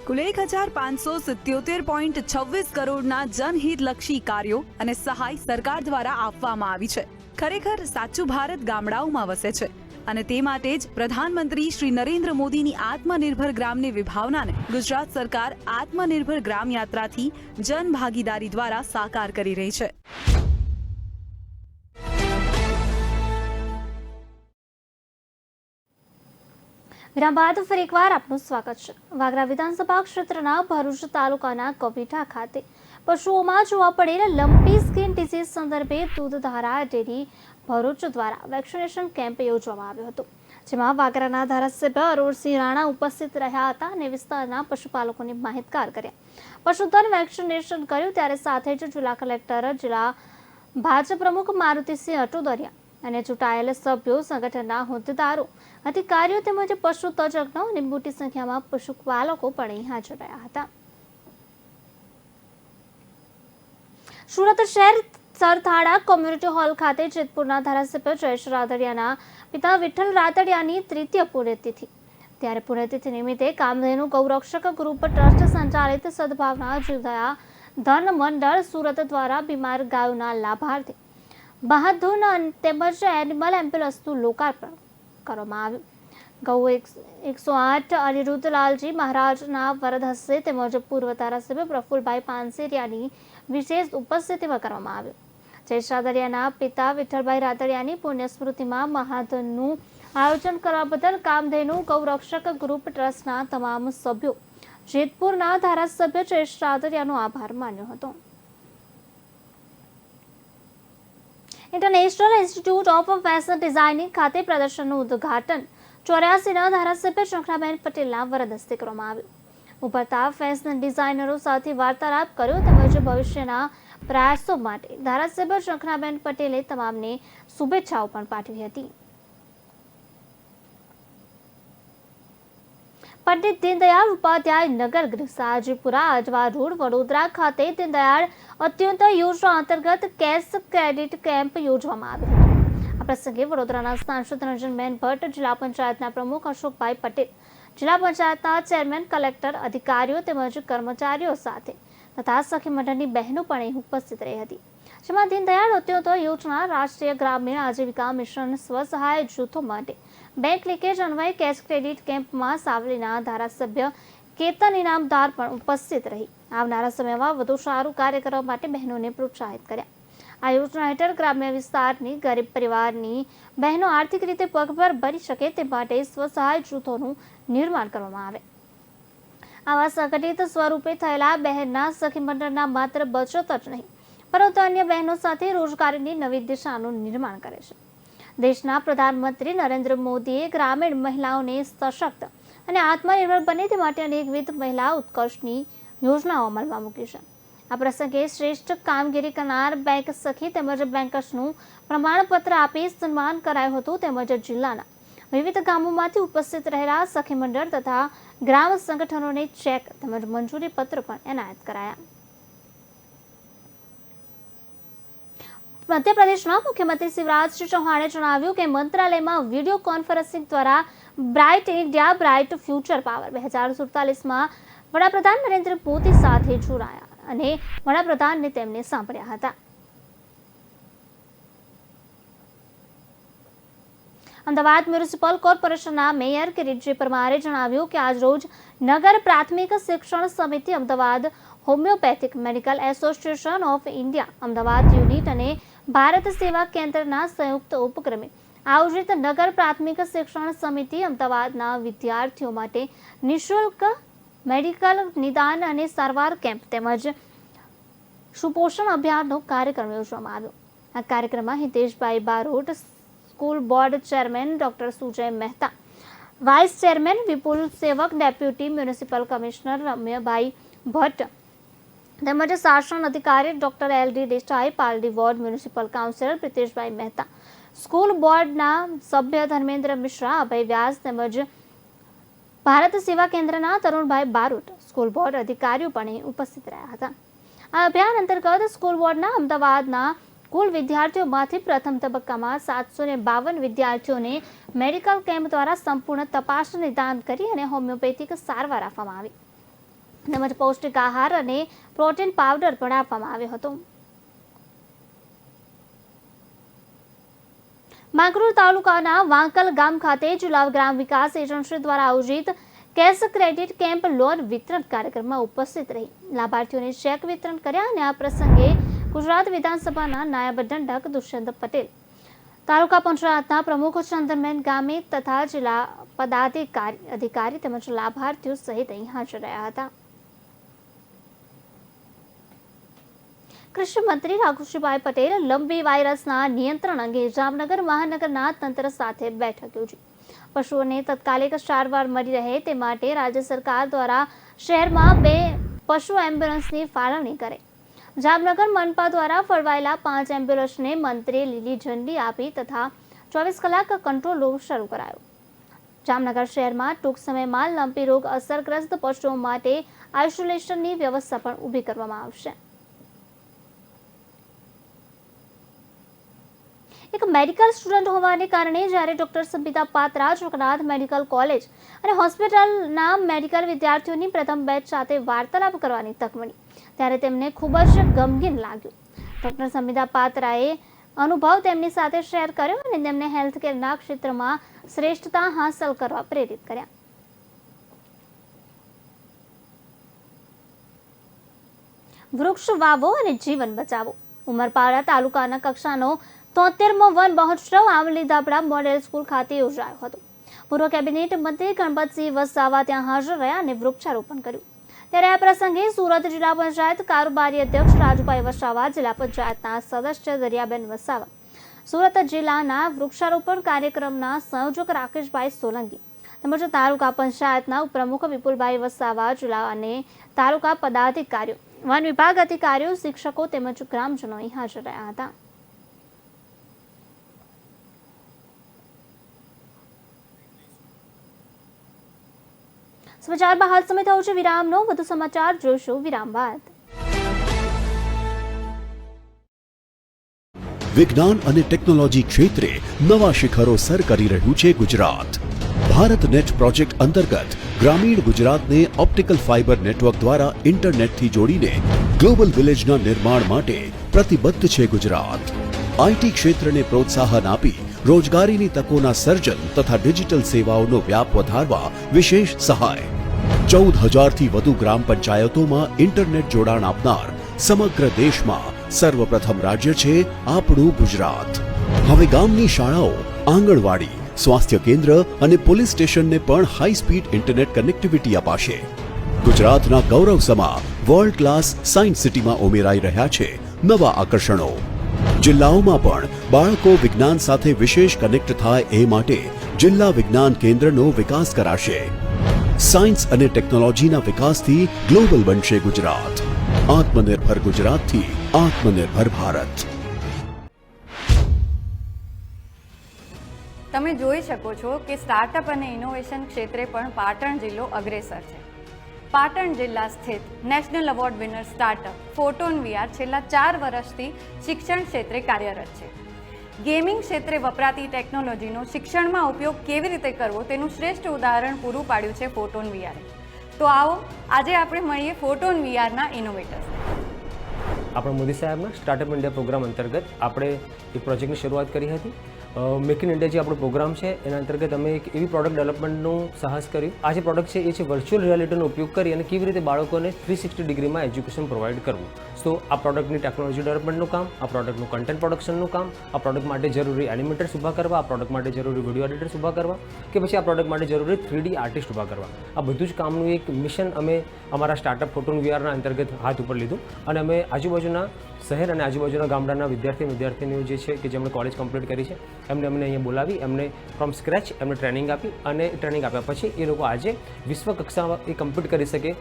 કુલ 1,577.26 કરોડના જનહિતલક્ષી કાર્યો અને સહાય સરકાર દ્વારા આપવામાં આવી છે. ખરેખર સાચું ભારત ગામડાઓમાં વસે છે અને તે માટે જ પ્રધાનમંત્રી શ્રી નરેન્દ્ર મોદીની આત્મનિર્ભર ગ્રામની વિભાવનાને ગુજરાત સરકાર આત્મનિર્ભર ગ્રામ યાત્રાથી જન ભાગીદારી દ્વારા સાકાર કરી રહી છે. વિરામ બાદ ફરી એકવાર આપનું સ્વાગત છે. વાગરા વિધાનસભા ક્ષેત્રના ભરૂચ તાલુકાના કવિઠા ખાતે પશુઓમાં જોવા પડેલ લંપી સ્કિન ડિસીઝ સંદર્ભે દૂધધારા ડેરી ભરૂચ દ્વારા વેક્સિનેશન કેમ્પ યોજવામાં આવ્યો હતો, જેમાં વાગરાના ધારાસભ્ય અરુણસિંહ રાણા ઉપસ્થિત રહ્યા હતા અને વિસ્તારના પશુપાલકોને માહિતગાર કર્યા. પશુધન વેક્સિનેશન કર્યું ત્યારે સાથે જ જિલ્લા કલેક્ટર, જિલ્લા ભાજપ પ્રમુખ મારુતિસિંહ અટોદરિયા અને ચૂંટાયેલ સભ્યો, સંગઠનના હોદ્દેદારો, અધિકારીઓ તેમજ પશુ તજજ્ઞો અને મોટી સંખ્યામાં પશુપાલકો પણ અહીં હાજર રહ્યા હતા. સુરત શહેર સરથાણા કોમ્યુનિટી હોલ ખાતે જેતપુરના ધારાસભ્ય જયેશ રાદડિયાના પિતા વિઠ્ઠલ રાદડિયાની 3ય પુણ્યતિથિ. ત્યારે પુણ્યતિથિ નિમિત્તે કામધેનુ ગૌરક્ષક ગ્રુપ ટ્રસ્ટ સંચાલિત સદભાવના જીવદયા ધન મંડળ સુરત દ્વારા બીમાર ગાયોના લાભાર્થે બહાદુર તેમજ એનિમલ એમ્બ્યુલન્સનું લોકાર્પણ કરવામાં આવ્યું. ગૌ 108 અનિરુદ્ધલાલજી મહારાજના વરદ હસ્તે તેમજ પૂર્વ ધારાસભ્ય પ્રફુલભાઈ પાનસેરિયાની વિશેષ ઉપસ્થિતિમાં કરવામાં આવ્યું. જયેશ રાદડિયાના પિતા વિઠ્ઠલભાઈ રાદડિયાની પુણ્ય સ્મૃતિમાં મહાધનનું આયોજન કરવા બદલ કામધેનુ ગૌરક્ષક ગ્રુપ ટ્રસ્ટના તમામ સભ્યો જેતપુરના ધારાસભ્ય જયેશ રાદડિયાનો આભાર માન્યો હતો. International institute of fashion designing ખાતે પ્રદર્શનનું ઉદ્ઘાટન 84ના ધારાસભ્ય શંખરાબેન પટેલના વરદ હસ્તે કરવામાં આવ્યું. ઉભરતા ફેશન ડિઝાઇનરો સાથે વાર્તાલાપ કર્યો તેમજ ભવિષ્યના પ્રયાસો માટે ધારાસભ્ય શંખરાબેન પટેલે તમામને શુભેચ્છાઓ પણ પાઠવી હતી. પંડિત દીનદયાળ ઉપાધ્યાય નગર ગૃહ સાજીપુરા અજવા રોડ વડોદરા ખાતે દીનદયાળ અત્યંત યોજના અંતર્ગત કેશ ક્રેડિટ કેમ્પ યોજવામાં આવ્યો હતો. આ પ્રસંગે વડોદરાના સાંસદ રંજનબેન ભટ્ટ, જિલ્લા પંચાયતના પ્રમુખ અશોકભાઈ પટેલ, જિલ્લા પંચાયતના ચેરમેન, કલેક્ટર, અધિકારીઓ તેમજ કર્મચારીઓ સાથે તથા સખી મંડળની બહેનો પણ ઉપસ્થિત રહી હતી. જેમાં દીનદયાળ અત્યોદય યોજના, રાષ્ટ્રીય ગ્રામીણ આજીવિકા મિશન, સ્વસહાય જૂથો માટે બેંક લીકેજ અન્વયે કેશ ક્રેડિટ કેમ્પમાં સાવલીના ધારાસભ્ય કેતન ઇનામદાર પણ ઉપસ્થિત રહી આવનારા સમયમાં વધુ સારું કાર્ય કરવા માટે બહેનોને પ્રોત્સાહિત કર્યા. આ યોજના હેઠળ ગ્રામ્ય વિસ્તારની ગરીબ પરિવારની બહેનો આર્થિક રીતે પગભર બની શકે તે માટે સ્વસહાય જૂથોનું નિર્માણ કરવામાં આવે. આવા સંગઠિત સ્વરૂપે થયેલા બહેનના સખી મંડળના માત્ર બચત જ નહીં પરંતુ અન્ય બહેનો સાથે રોજગારીની નવી દિશાનું નિર્માણ કરે છે. દેશના પ્રધાનમંત્રી નરેન્દ્ર મોદીએ ગ્રામીણ મહિલાઓને સશક્ત અને આત્મનિર્ભર બને તે માટે અનેકવિધ મહિલા ઉત્કર્ષની યોજનાઓ અમલમાં મૂકી છે. આ પ્રસંગે શ્રેષ્ઠ કામગીરી કરનાર બેંક સખી તેમજ બેંકર્સનું પ્રમાણપત્ર આપી સન્માન કરાયું હતું તેમજ જિલ્લાના વિવિધ ગામોમાંથી ઉપસ્થિત રહેલા સખી મંડળ તથા ગ્રામ સંગઠનોને ચેક તેમજ મંજૂરી પત્ર પણ એનાયત કરાયા. મધ્યપ્રદેશના મુખ્યમંત્રી શિવરાજસિંહ ચૌહાણે જણાવ્યું કે મંત્રાલયમાં વિડીયો કોન્ફરન્સિંગ દ્વારા bright India bright future power 2047માં વડાપ્રધાન નરેન્દ્ર મોદી સાથે જોડાયા અને વડાપ્રધાનને તેમને સાંભળ્યા હતા. અમદાવાદ મ્યુનિસિપલ કોર્પોરેશનના મેયર કિરીટજી પરમારે જણાવ્યું કે આજરોજ નગર પ્રાથમિક શિક્ષણ સમિતિ Ahmedabad, homeopathic medical association of India Ahmedabad unit અને ભારત સેવા કેન્દ્રના સંયુક્ત ઉપક્રમે આયોજિત નગર પ્રાથમિક શિક્ષણ સમિતિ અમદાવાદના વિદ્યાર્થીઓ માટે નિઃશુલ્ક મેડિકલ નિદાન અને સારવાર કેમ્પ તેમજ સુપોષણ અભિયાનનો કાર્યક્રમ યોજવામાં આવ્યો. આ કાર્યક્રમમાં Hiteshbhai Barot, school board chairman doctor Sujay Mehta, vice chairman Vipul Sevak, deputy municipal commissioner Ramyabhai Bhatt તેમજ શાસન અધિકારી doctor L D. Desai, Paldi ward municipal councillor Priteshbhai Mehta, school બોર્ડના સભ્ય ધર્મેન્દ્ર મિશ્રા, અભય વ્યાસ તેમજ ભારત સેવા કેન્દ્રના તરુણભાઈ બારોટ, સ્કૂલ બોર્ડ અધિકારીઓ પણ ઉપસ્થિત રહ્યા હતા. આ અભિયાન અંતર્ગત સ્કૂલ બોર્ડના અમદાવાદના કુલ વિદ્યાર્થીઓમાંથી પ્રથમ તબક્કામાં 752 વિદ્યાર્થીઓને મેડિકલ કેમ્પ દ્વારા સંપૂર્ણ તપાસ, નિદાન કરી અને હોમિયોપેથિક સારવાર આપવામાં આવી તેમજ પૌષ્ટિક આહાર અને પ્રોટીન પાવડર પણ આપવામાં આવ્યો હતો. માંગરોળ તાલુકાના વાંકલ ગામ ખાતે જિલ્લા ગ્રામ વિકાસ એજન્સી દ્વારા આયોજિત કેશ ક્રેડિટ કેમ્પ લોન વિતરણ કાર્યક્રમમાં ઉપસ્થિત રહી લાભાર્થીઓને ચેક વિતરણ કર્યા અને આ પ્રસંગે ગુજરાત વિધાનસભાના નાયબ દંડક દુષ્યંત પટેલ, તાલુકા પંચાયતના પ્રમુખ ચંદનબેન ગામે તથા જિલ્લા પદાધિકારી, અધિકારી તેમજ લાભાર્થીઓ સહિત અહીં હાજર રહ્યા હતા. કૃષિ મંત્રી રાઘુજીભાઈ પટેલ લંબી વાયરસના નિયંત્રણ અંગે જામનગર મહાનગરના તંત્ર સાથે બેઠક યોજી પશુઓને તાત્કાલિક સારવાર મળી રહે તે માટે રાજ્ય સરકાર દ્વારા શહેરમાં 2 પશુ એમ્બ્યુલન્સની ફાળવણી કરે. જામનગર મનપા દ્વારા ફળવાયેલા 5 એમ્બ્યુલન્સને મંત્રીએ લીલી ઝંડી આપી તથા 24 કલાક કંટ્રોલ રૂમ શરૂ કરાયો. જામનગર શહેરમાં ટૂંક સમયમાં લંપી રોગ અસરગ્રસ્ત પશુઓ માટે આઇસોલેશનની વ્યવસ્થા પણ ઊભી કરવામાં આવશે. એક મેડિકલ સ્ટુડન્ટ હોવાને કારણે જ્યારે ડોક્ટર સંબિતા પાત્રા જગન્નાથ મેડિકલ કોલેજ અને હોસ્પિટલના મેડિકલ વિદ્યાર્થીઓની પ્રથમ બેચ સાથે વાર્તાલાપ કરવાની તક મળી ત્યારે તેમને ખૂબ જ ગમગીન લાગ્યું. ડોક્ટર સંબિતા પાત્રાએ અનુભવ તેમની સાથે શેર કર્યો અને તેમને હેલ્થકેરના ક્ષેત્રમાં શ્રેષ્ઠતા હાંસલ કરવા પ્રેરિત કર્યા. વૃક્ષ વાવો અને જીવન બચાવો. ઉમરપાડા તાલુકાના કક્ષાનો 73મો વન મહોત્સવ આંબલી ધાબળા મોડેલ સ્કૂલ ખાતે યોજાયો હતો. પૂર્વ કેબિનેટ મંત્રી ગણપતસિંહ વસાવા ત્યાં હાજર રહ્યા અને વૃક્ષારોપણ કર્યું. ત્યારે આ પ્રસંગે સુરત જિલ્લા પંચાયત કારોબારી અધ્યક્ષ રાજુભાઈ વસાવા, જિલ્લા પંચાયતના સદસ્ય દરિયાબેન વસાવા, સુરત જિલ્લાના વૃક્ષારોપણ કાર્યક્રમના સંયોજક રાકેશભાઈ સોલંકી તેમજ તાલુકા પંચાયતના ઉપપ્રમુખ વિપુલભાઈ વસાવા, જિલ્લા અને તાલુકા પદાધિકારીઓ, વન વિભાગ અધિકારીઓ, શિક્ષકો તેમજ ગ્રામજનો હાજર રહ્યા હતા. સમાચારમાં હાલ સમય થયો છે વિરામનો. વધુ સમાચાર જોઈશું વિરામ બાદ. વિજ્ઞાન અને ટેકનોલોજી ક્ષેત્રે નવા શિખરો સર કરી રહ્યું છે ગુજરાત. ભારત નેટ પ્રોજેક્ટ અંતર્ગત ગ્રામીણ ગુજરાતને ઓપ્ટિકલ ફાઇબર નેટવર્ક દ્વારા ઇન્ટરનેટથી જોડીને ગ્લોબલ વિલેજના નિર્માણ માટે પ્રતિબદ્ધ છે ગુજરાત. આઈટી ક્ષેત્રને પ્રોત્સાહન આપી રોજગારીની તકોના સર્જન તથા ડિજિટલ સેવાઓનો વ્યાપ વધારવા વિશેષ સહાય. 14,000થી વધુ ગ્રામ પંચાયતોમાં ઇન્ટરનેટ જોડાણ આપનાર સમગ્ર દેશમાં સર્વપ્રથમ રાજ્ય છે આપણું ગુજરાત. હવે ગામની શાળાઓ, આંગણવાડી, સ્વાસ્થ્ય કેન્દ્ર અને પોલીસ સ્ટેશનને પણ હાઈ સ્પીડ ઇન્ટરનેટ કનેક્ટિવિટી અપાશે. ગુજરાતના ગૌરવ સમા વર્લ્ડ ક્લાસ સાયન્સ સિટીમાં ઉમેરાઈ રહ્યા છે નવા આકર્ષણો. જિલ્લાઓમાં પણ બાળકો વિજ્ઞાન સાથે વિશેષ કનેક્ટ થાય એ માટે જિલ્લા વિજ્ઞાન કેન્દ્રનો વિકાસ કરાશે. સાયન્સ અને ટેકનોલોજીના વિકાસથી ગ્લોબલ બનશે ગુજરાત. આત્મનિર્ભર ગુજરાતથી આત્મનિર્ભર ભારત. તમે જોઈ શકો છો કે સ્ટાર્ટઅપ અને ઇનોવેશન ક્ષેત્રે પણ પાટણ જિલ્લો અગ્રેસર છે. પાટણ જિલ્લા સ્થિત national award winner startup photon VR છેલ્લા 4 વર્ષથી શિક્ષણ ક્ષેત્રે કાર્યરત છે. ગેમિંગ ક્ષેત્રે વપરાતી ટેકનોલોજીનો શિક્ષણમાં ઉપયોગ કેવી રીતે કરવો તેનું શ્રેષ્ઠ ઉદાહરણ પૂરું પાડ્યું છે ફોટોન VR. તો આવો આજે આપણે મળીએ ફોટોન VRના ઇનોવેટર્સને. આપણા મોદી સાહેબના સ્ટાર્ટઅપ ઇન્ડિયા પ્રોગ્રામ અંતર્ગત આપણે એક પ્રોજેક્ટની શરૂઆત કરી હતી મેક ઇન ઇન્ડિયા જે આપણો પ્રોગ્રામ છે એના અંતર્ગત અમે એક એવી પ્રોડક્ટ ડેવલપમેન્ટનું સાહસ કર્યું. આ જે પ્રોડક્ટ છે એ છે વર્ચ્યુઅલ રિયાલિટીનો ઉપયોગ કરી અને કેવી રીતે બાળકોને 360 ડિગ્રીમાં એજ્યુકેશન પ્રોવાઈડ કરવું. તો આ પ્રોડક્ટની ટેકનોલોજી ડેવલપમેન્ટનું કામ, આ પ્રોડક્ટનું કન્ટેન્ટ પ્રોડક્શનનું કામ, આ પ્રોડક્ટ માટે જરૂરી એનિમેટર્સ ઊભા કરવા, આ પ્રોડક્ટ માટે જરૂરી વિડીયો એડિટર્સ ઊભા કરવા કે પછી આ પ્રોડક્ટ માટે જરૂરી 3D આર્ટિસ્ટ ઊભા કરવા, આ બધું જ કામનું એક મિશન અમે અમારા સ્ટાર્ટઅપ ફોટોન વીઆરના અંતર્ગત હાથ ઉપર લીધું અને અમે આજુબાજુના શહેર અને આજુબાજુના ગામડાના વિદ્યાર્થીઓ જે છે કે જેમણે કોલેજ કમ્પ્લીટ કરી છે અમને અહીંયા બોલાવી એમને ફ્રોમ સ્ક્રેચ એમને ટ્રેનિંગ આપી અને ટ્રેનિંગ આપ્યા પછી એ લોકો આજે વિશ્વ કક્ષામાં એ કમ્પ્લીટ કરી શકે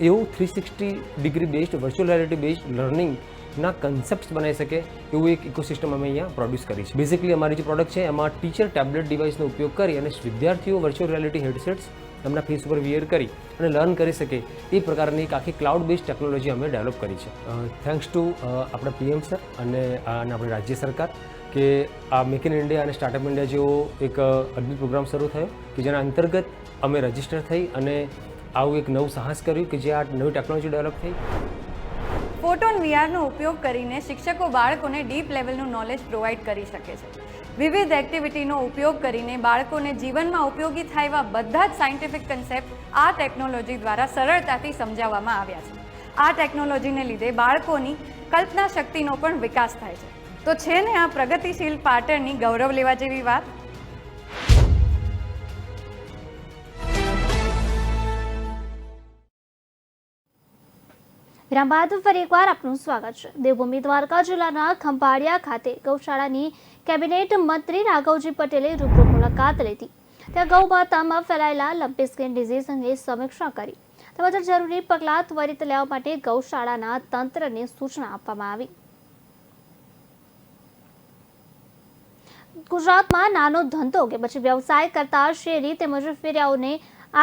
એવું 360 degree based virtual reality based લર્નિંગના કન્સેપ્ટ્સ બનાવી શકે એવું એક ઇકોસિસ્ટમ અમે અહીંયા પ્રોડ્યુસ કરી છે. બેઝિકલી અમારી જે પ્રોડક્ટ છે એમાં ટીચર ટેબ્લેટ ડિવાઇસનો ઉપયોગ કરી અને વિદ્યાર્થીઓ વર્ચ્યુઅલ રિયાલિટી હેડસેટ્સ એમના ફેસ ઉપર વિયર કરી અને લર્ન કરી શકે એ પ્રકારની એક આખી ક્લાઉડ બેઝડ ટેકનોલોજી અમે ડેવલપ કરી છે. થેન્ક્સ ટુ આપણા પીએમ સર અને આપણી રાજ્ય સરકાર કે આ મેક ઇન ઇન્ડિયા અને સ્ટાર્ટઅપ ઇન્ડિયા જેવો એક અદ્ભુત પ્રોગ્રામ શરૂ થયો કે જેના અંતર્ગત અમે રજીસ્ટર થઈ અને આવું એક નવું સાહસ કર્યું કે જે આ નવી ટેકનોલોજી ડેવલપ થઈ. ફોટોન વીઆરનો ઉપયોગ કરીને શિક્ષકો બાળકોને ડીપ લેવલનું નોલેજ પ્રોવાઈડ કરી શકે છે. વિવિધ એક્ટિવિટીનો ઉપયોગ કરીને બાળકોને જીવનમાં ઉપયોગી થાય એવા બધા જ સાયન્ટિફિક કન્સેપ્ટ આ ટેકનોલોજી દ્વારા સરળતાથી સમજાવવામાં આવ્યા છે. આ ટેકનોલોજીને લીધે બાળકોની કલ્પના શક્તિનો પણ વિકાસ થાય છે. તો છે ને આ પ્રગતિશીલ પાટણની ગૌરવ લેવા જેવી વાત. વિરામ બાદ ફરી એકવાર આપનું સ્વાગત છે. દેવભૂમિ દ્વારકા જિલ્લાના ખંભાળિયા ખાતે ગૌશાળાની કેબિનેટ મંત્રી રાઘવજી પટેલે રૂબરૂ મુલાકાત લીધી. ત્યાં ગૌ માતામાં ફેલાયેલા લંપી સ્કિન ડિઝીઝ અંગે સમીક્ષા કરી તેમજ જરૂરી પગલાં ત્વરિત લેવા માટે ગૌશાળાના તંત્રને સૂચના આપવામાં આવી. ગુજરાતમાં નાનો ધંધો કે પછી વ્યવસાય કરતા શેરી તેમજ ફેરિયાઓને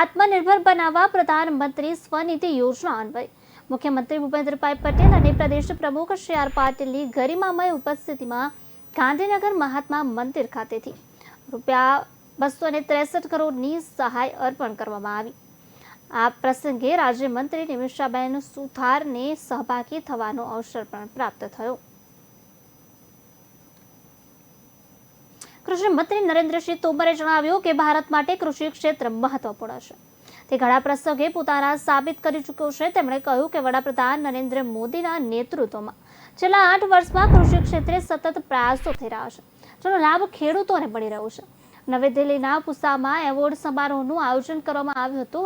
આત્મનિર્ભર બનાવવા પ્રધાનમંત્રી સ્વનિધિ યોજના અન્વયે મુખ્યમંત્રી ભૂપેન્દ્રભાઈ પટેલ અને પ્રદેશ પ્રમુખ શ્રી આર પાટીલની ગરિમામય ઉપસ્થિતિમાં ગાંધીનગર મહાત્મા મંદિર ખાતેથી ₹263 કરોડની સહાય અર્પણ કરવામાં આવી. આ પ્રસંગે રાજ્યમંત્રી નિમિષાબેન સુથારને સહભાગી થવાનો અવસર પણ પ્રાપ્ત થયો. કૃષિ મંત્રી નરેન્દ્રસિંહ તોમરે જણાવ્યું કે ભારત માટે કૃષિ ક્ષેત્ર મહત્વપૂર્ણ છે. તે ઘણા પ્રસંગે પોતાના સાબિત કરી ચૂક્યો છે. તેમણે કહ્યું કે વડાપ્રધાન નરેન્દ્ર મોદીના નેતૃત્વમાં છેલ્લા 8 વર્ષમાં કૃષિ ક્ષેત્રે સતત પ્રયાસો થઈ રહ્યા છે, જેનો લાભ ખેડૂતોને મળી રહ્યો છે. નવી દિલ્હીના પુસામાં એવોર્ડ સમારોહનું આયોજન કરવામાં આવ્યું હતું.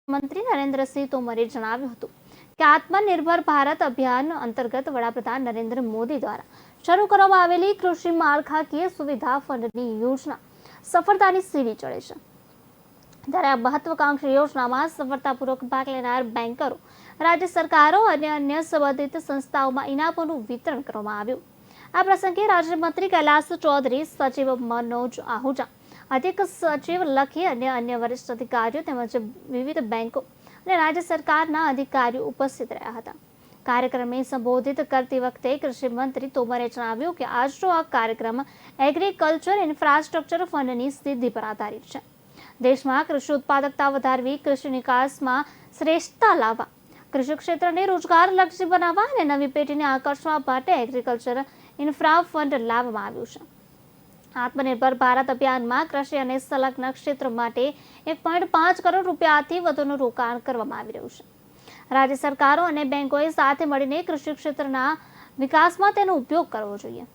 મંત્રી નરેન્દ્રસિંહ તોમરે જણાવ્યું હતું કે આત્મનિર્ભર ભારત અભિયાન અંતર્ગત વડાપ્રધાન નરેન્દ્ર મોદી દ્વારા શરૂ કરવામાં આવેલી કૃષિ માળખાકીય સુવિધા ફંડની યોજના સફળતાની સીડી ચડે છે. ત્યારે આ મહત્વાકાંક્ષી યોજનામાં સફળતાપૂર્વક ભાગ લેનાર બેન્કરો, રાજ્ય સરકારો અને અન્ય સંબંધિત સંસ્થાઓમાં ઇનામોનું વિતરણ કરવામાં આવ્યું. આ પ્રસંગે રાજ્યમંત્રી કૈલાસ ચૌધરી, સચિવ મનોજ આહુજા, અધિક સચિવ લખી અને અન્ય વરિષ્ઠ અધિકારીઓ તેમજ વિવિધ બેન્કો અને રાજ્ય સરકારના અધિકારીઓ ઉપસ્થિત રહ્યા હતા. કાર્યક્રમને સંબોધિત કરતી વખતે કૃષિ મંત્રી તોમરે જણાવ્યું કે આજનો આ કાર્યક્રમ એગ્રીકલ્ચર ઇન્ફ્રાસ્ટ્રક્ચર ફંડની સિદ્ધિ પર આધારિત છે. દેશમાં કૃષિ ઉત્પાદકતા વધારવી, કૃષિ નિકાસમાં શ્રેષ્ઠતા લાવવા, કૃષિ ક્ષેત્રને રોજગારલક્ષી બનાવવા અને નવી પેઢીને આકર્ષવા માટે એગ્રીકલ્ચર ઇન્ફ્રા ફંડ લાવવામાં આવ્યું છે. આત્મનિર્ભર ભારત અભિયાનમાં કૃષિ અને સંલગ્ન ક્ષેત્રો માટે ₹1.5 કરોડથી વધુનું રોકાણ કરવામાં આવી રહ્યું છે. રાજ્ય સરકારો અને બેંકોએ સાથે મળીને કૃષિ ક્ષેત્રના વિકાસમાં તેનો ઉપયોગ કરવો જોઈએ.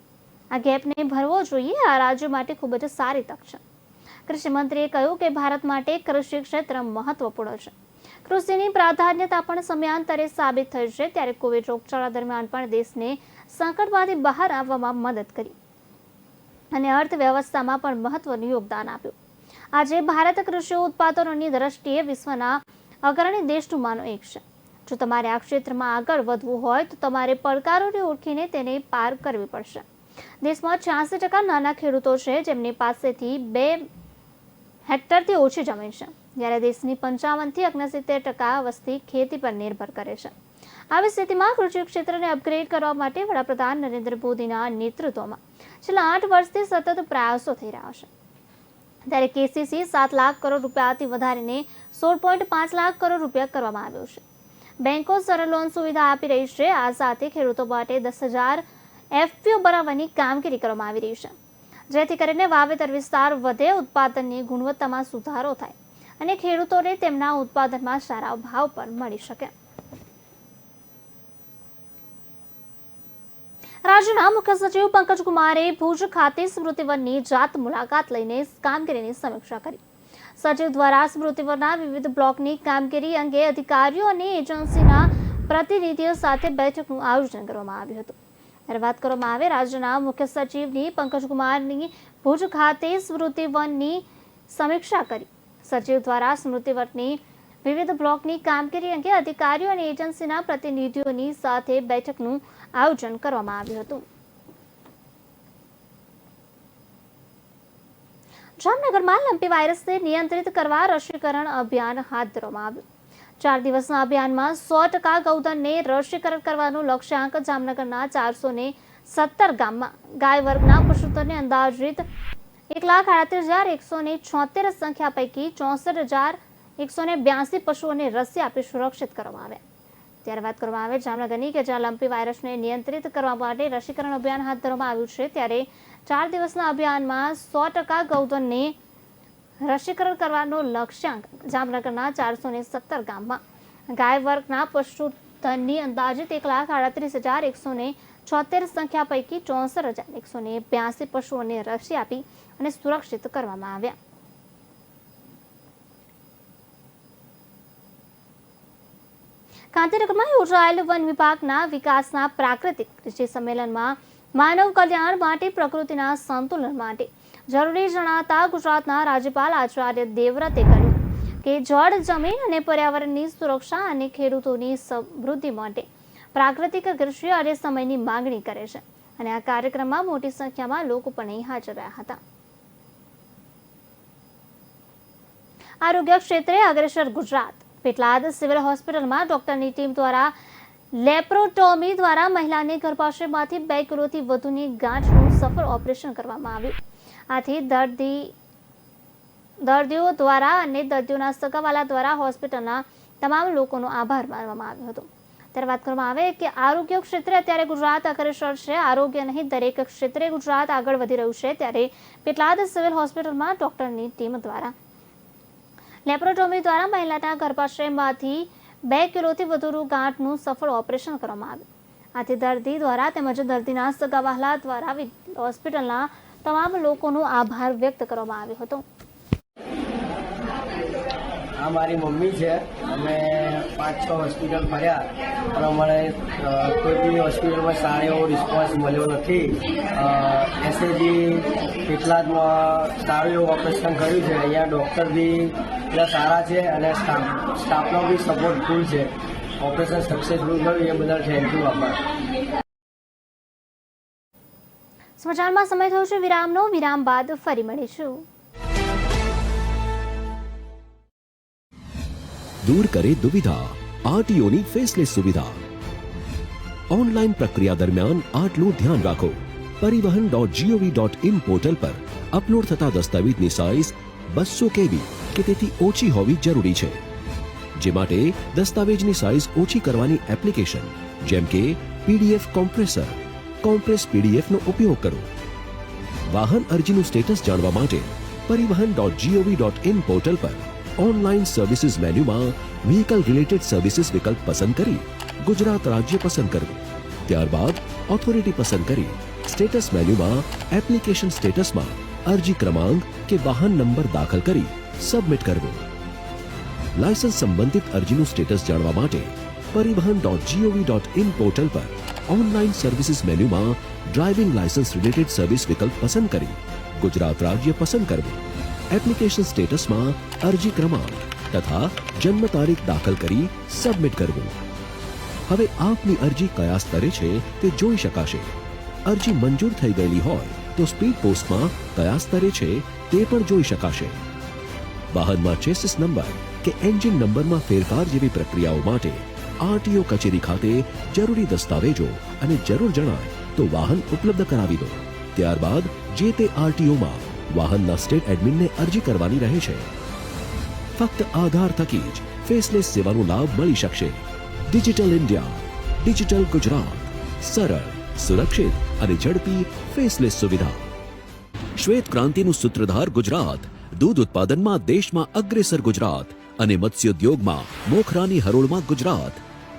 આ ગેપને ભરવો જોઈએ. આ રાજ્ય માટે ખૂબ જ સારી તક છે. કૃષિ મંત્રીએ કહ્યું કે ભારત માટે કૃષિ ક્ષેત્ર મહત્વપૂર્ણ છે. કૃષિની પ્રાધાન્યતા પણ સમયાંતરે સાબિત થઈ છે. ત્યારે કોવિડ રોગચાળા દરમિયાન પણ દેશને સંકટમાંથી બહાર આવવામાં મદદ કરી અને અર્થવ્યવસ્થામાં પણ મહત્વનું યોગદાન આપ્યું. આજે ભારત કૃષિ ઉત્પાદનોની દ્રષ્ટિએ વિશ્વના અગ્રણી દેશોમાંનો એક છે. જો તમારે આ ક્ષેત્રમાં આગળ વધવું હોય તો તમારે પડકારોને ઓળખીને તેને પાર કરવી પડશે. દેશમાં 86% નાના ખેડૂતો છે જેમની પાસેથી 2 હેક્ટરથી ઓછી જમીન છે, જ્યારે દેશની 55% થી 69% વસ્તી ખેતી પર નિર્ભર કરે છે. આવી સ્થિતિમાં કૃષિ ક્ષેત્રને અપગ્રેડ કરવા માટે વડાપ્રધાન નરેન્દ્ર મોદીના નેતૃત્વમાં છેલ્લા 8 વર્ષથી સતત પ્રયાસો થઈ રહ્યા છે. ત્યારે કેસીસી ₹7 લાખ કરોડથી વધારીને ₹16.5 લાખ કરોડ કરવામાં આવ્યો છે. બેંકો સરળ લોન સુવિધા આપી રહી છે. આ સાથે ખેડૂતો માટે 10,000 FPO બનાવવાની કામગીરી કરવામાં આવી રહી છે, જેથી કરીને વાવેતર વિસ્તાર વધે, ઉત્પાદનની ગુણવત્તામાં સુધારો થાય અને ખેડૂતોને તેમના ઉત્પાદનમાં સારા ભાવ પણ મળી શકે. રાજ્યના મુખ્ય સચિવ પંકજ કુમારે ભુજ ખાતે સ્મૃતિવનની જાત મુલાકાત લઈને કામગીરીની સમીક્ષા કરી. સચિવ દ્વારા સ્મૃતિવનના વિવિધ બ્લોકની કામગીરી અંગે અધિકારીઓ અને એજન્સીના પ્રતિનિધિઓ સાથે બેઠકનું આયોજન કરવામાં આવ્યું હતું. ત્યારે વાત કરવામાં આવે રાજ્યના મુખ્ય સચિવની પંકજ કુમારની ભુજ ખાતે સ્મૃતિવનની સમીક્ષા કરી. સચિવ દ્વારા સ્મૃતિવનની વિવિધ બ્લોકની કામગીરી અંગે અધિકારીઓ અને એજન્સીના પ્રતિનિધિઓની સાથે બેઠકનું આયોજન કરવામાં આવ્યું હતું. જામનગરમાં લંપી વાયરસને નિયંત્રિત કરવા રસીકરણ અભિયાન હાથ ધરવામાં આવ્યું. 4 દિવસના અભિયાનમાં 100% ગૌધનને રસીકરણ કરવાનું લક્ષ્યાંક જામનગરના 417 ગામમાં ગાય વર્ગના પશુધનને અંદાજિત 1,38,176 સંખ્યા પૈકી 64,182 પશુઓને રસી આપી સુરક્ષિત કરવામાં આવ્યા. ત્યારે વાત કરવામાં આવે જામનગરની કે જ્યાં લંપી વાયરસને નિયંત્રિત કરવા માટે રસીકરણ અભિયાન હાથ ધરવામાં આવ્યું છે. ત્યારે 4 દિવસના અભિયાનમાં 100% ગૌધનને રસીકરણ કરવાનો લક્ષ્યાંક જામનગરના 417 ગામમાં ગાય વર્ગના પશુધનની અંદાજિત 1,38,176 સંખ્યા પૈકી 64,182 પશુઓને રસી આપી અને સુરક્ષિત કરવામાં આવ્યા. ગાંધીનગરમાં યોજાયેલ વન વિભાગના વિકાસના પ્રાકૃતિક કૃષિ સંમેલનમાં માનવ કલ્યાણ માટે પ્રકૃતિના સંતુલન માટે જરૂરી જણાતા ગુજરાતના રાજ્યપાલ આચાર્ય દેવવ્રતે કહ્યું કે જળ, જમીન અને પર્યાવરણની સુરક્ષા અને ખેડૂતોની સમૃદ્ધિ માટે પ્રાકૃતિક કૃષિ અને સમયની માંગણી કરે છે અને આ કાર્યક્રમમાં મોટી સંખ્યામાં લોકો પણ હાજર રહ્યા હતા. આરોગ્ય ક્ષેત્રે અગ્રેસર ગુજરાત. પેટલાદ સિવિલ હોસ્પિટલમાં ડોક્ટરની ટીમ દ્વારા લેપ્રોટોમી દ્વારા મહિલાને ગર્ભાશયમાંથી 2 કિલોથી વધુની ગાંઠનું સફળ ઓપરેશન કરવામાં આવ્યું. આથી દર્દીઓ દ્વારા અને દર્દીઓના સગાવાલા દ્વારા હોસ્પિટલના તમામ લોકોનો આભાર માનવામાં આવ્યો હતો. ત્યારે વાત કરવામાં આવે કે આરોગ્ય ક્ષેત્રે અત્યારે ગુજરાત અગ્રેસર છે. આરોગ્ય નહીં દરેક ક્ષેત્રે ગુજરાત આગળ વધી રહ્યું છે. ત્યારે પેટલાદ સિવિલ હોસ્પિટલમાં ડોક્ટરની ટીમ દ્વારા લેપ્રોટોમી દ્વારા મહિલાના ગર્ભાશયમાંથી 2 કિલોથી વધુનું ગાંઠનું સફળ ઓપરેશન કરવામાં આવ્યું. આથી દર્દી દ્વારા તેમજ દર્દીના સગાવહાલા દ્વારા હોસ્પિટલના તમામ લોકોનો આભાર વ્યક્ત કરવામાં આવ્યો હતો. આ મારી મમ્મી છે. અમે 5-6 હોસ્પિટલ ફર્યા પણ અમારે કોઈ બી હોસ્પિટલમાં સારો એવો રિસ્પોન્સ મળ્યો નથી. એસએજી પેટલાદમાં સારું એવું ઓપરેશન કર્યું છે. અહીંયા ડૉક્ટર બી એટલા સારા છે અને સ્ટાફનો બી સપોર્ટ ફૂલ છે. ઓપરેશન સક્સેસફુલ થયું એ બદલ થેન્ક યુ આભાર. સમાચારમાં સમય થયો છે વિરામનો. વિરામ બાદ ફરી મળીશું. दूर करे दुविधा आरटीओनी फेसलेस सुविधा. ऑनलाइन प्रक्रिया दरमियान आटलू ध्यान राखो. परिवहन.gov.in पोर्टल पर अपलोड थता दस्तावेजनी साइज 200 KB કે તેથી ઓછી હોવી જરૂરી છે. જે માટે દસ્તાવેજની સાઇઝ ઓછી કરવાની એપ્લિકેશન જેમ કે PDF કોમ્પ્રેસર, કોમ્પ્રેસ PDF નો ઉપયોગ કરો. વાહન અરજીનું સ્ટેટસ જાણવા માટે પરિવહન.gov.in પોર્ટલ પર ઓનલાઈન સર્વિસીસ મેન્યુમાં વ્હીકલ રિલેટેડ સર્વિસીસ વિકલ્પ પસંદ કરી ગુજરાત રાજ્ય પસંદ કરવું. ત્યારબાદ ઓથોરિટી પસંદ કરી સ્ટેટસ મેન્યુમાં એપ્લિકેશન સ્ટેટસમાં અરજી ક્રમાંક કે વાહન નંબર દાખલ કરી સબમિટ કરવું. લાયસન્સ સંબંધિત અરજીનું સ્ટેટસ જાણવા માટે પરિવહન.gov.in પોર્ટલ પર ઓનલાઈન સર્વિસીસ મેન્યુમાં ડ્રાઇવિંગ લાયસન્સ રિલેટેડ સર્વિસ વિકલ્પ પસંદ કરી ગુજરાત રાજ્ય પસંદ કરવું. એપ્લિકેશન સ્ટેટસમાં અરજી ક્રમાંક તથા જન્મ તારીખ દાખલ કરી સબમિટ કરવું. હવે આપની અરજી કયા સ્તરે છે તે જોઈ શકાશે. અરજી મંજૂર થઈ ગયેલી હોય તો સ્પીડ પોસ્ટમાં કયા સ્તરે છે તે પણ જોઈ શકાશે. વાહનમાં ચેસિસ નંબર કે એન્જિન નંબરમાં ફેરફાર જેવી પ્રક્રિયાઓ માટે આરટીઓ કચેરી ખાતે જરૂરી દસ્તાવેજો અને જરૂર જણાય તો વાહન ઉપલબ્ધ કરાવી દો. ત્યારબાદ જે તે આરટીઓમાં વાહનના સ્ટેટ એડમિનને અરજી કરવાની રહે છે. ફક્ત આધાર થકી જ ફેસલેસ સેવાનો લાભ મળી શકશે. ડિજિટલ ઇન્ડિયા, ડિજિટલ ગુજરાત, સરળ સુરક્ષિત અને ઝડપી ફેસલેસ સુવિધા. શ્વેત ક્રાંતિનું સૂત્રધાર ગુજરાત, દૂધ ઉત્પાદનમાં દેશમાં અગ્રેસર ગુજરાત અને મત્સ્યોદ્યોગમાં મોખરાની હરોળમાં ગુજરાત.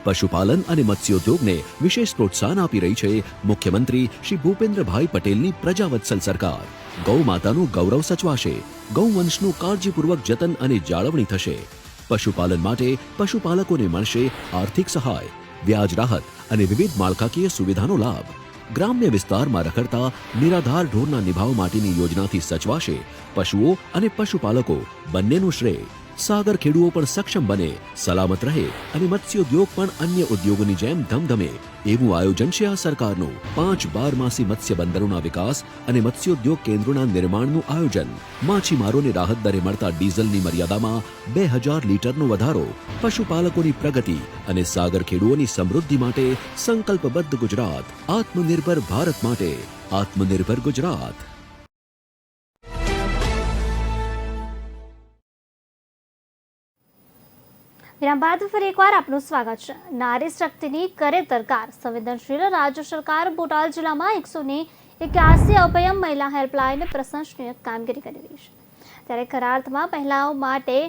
પશુપાલન અને મત્સ્યોદ્યોગને વિશેષ પ્રોત્સાહન આપી રહી છે મુખ્યમંત્રી શ્રી ભૂપેન્દ્રભાઈ પટેલની પ્રજાવત્સલ સરકાર. ગૌ માતાનું ગૌરવ સચવાશે, ગૌવંશનું કાળજીપૂર્વક જતન અને જાળવણી થશે. પશુપાલન માટે પશુપાલકોને મળશે આર્થિક સહાય, વ્યાજ રાહત અને વિવિધ માળખાકીય સુવિધાનો લાભ. ગ્રામ્ય વિસ્તારમાં રખડતા નિરાધાર ઢોરના નિભાવ માટેની યોજનાથી સચવાશે પશુઓ અને પશુપાલકો બંનેનું શ્રેય. સાગર ખેડૂઓ પણ સક્ષમ બને, સલામત રહે અને મત્સ્યોદ્યોગ પણ અન્ય ઉદ્યોગોની જેમ ધમધમે એવું આયોજન છે આ સરકારનું. 5 બારમાસી મત્સ્ય બંદરોના વિકાસ અને મત્સ્યોદ્યોગ કેન્દ્રોના નિર્માણનું આયોજન. માછીમારોને રાહત દરે મળતા ડીઝલની મર્યાદામાં 2000 લીટરનો વધારો. પશુપાલકોની પ્રગતિ અને સાગર ખેડૂઓની સમૃદ્ધિ માટે સંકલ્પબદ્ધ ગુજરાત. આત્મનિર્ભર ભારત માટે આત્મનિર્ભર ગુજરાત. વિરામ બાદ ફરી એકવાર આપનું સ્વાગત છે. નારી શક્તિની કરે દરકાર. સંવેદનશીલ રાજ્ય સરકાર બોટાદ જિલ્લામાં 181 અભયમ મહિલા હેલ્પલાઇન પ્રશંસનીય કામગીરી કરી રહી છે. ત્યારે ખરા અર્થમાં મહિલાઓ માટે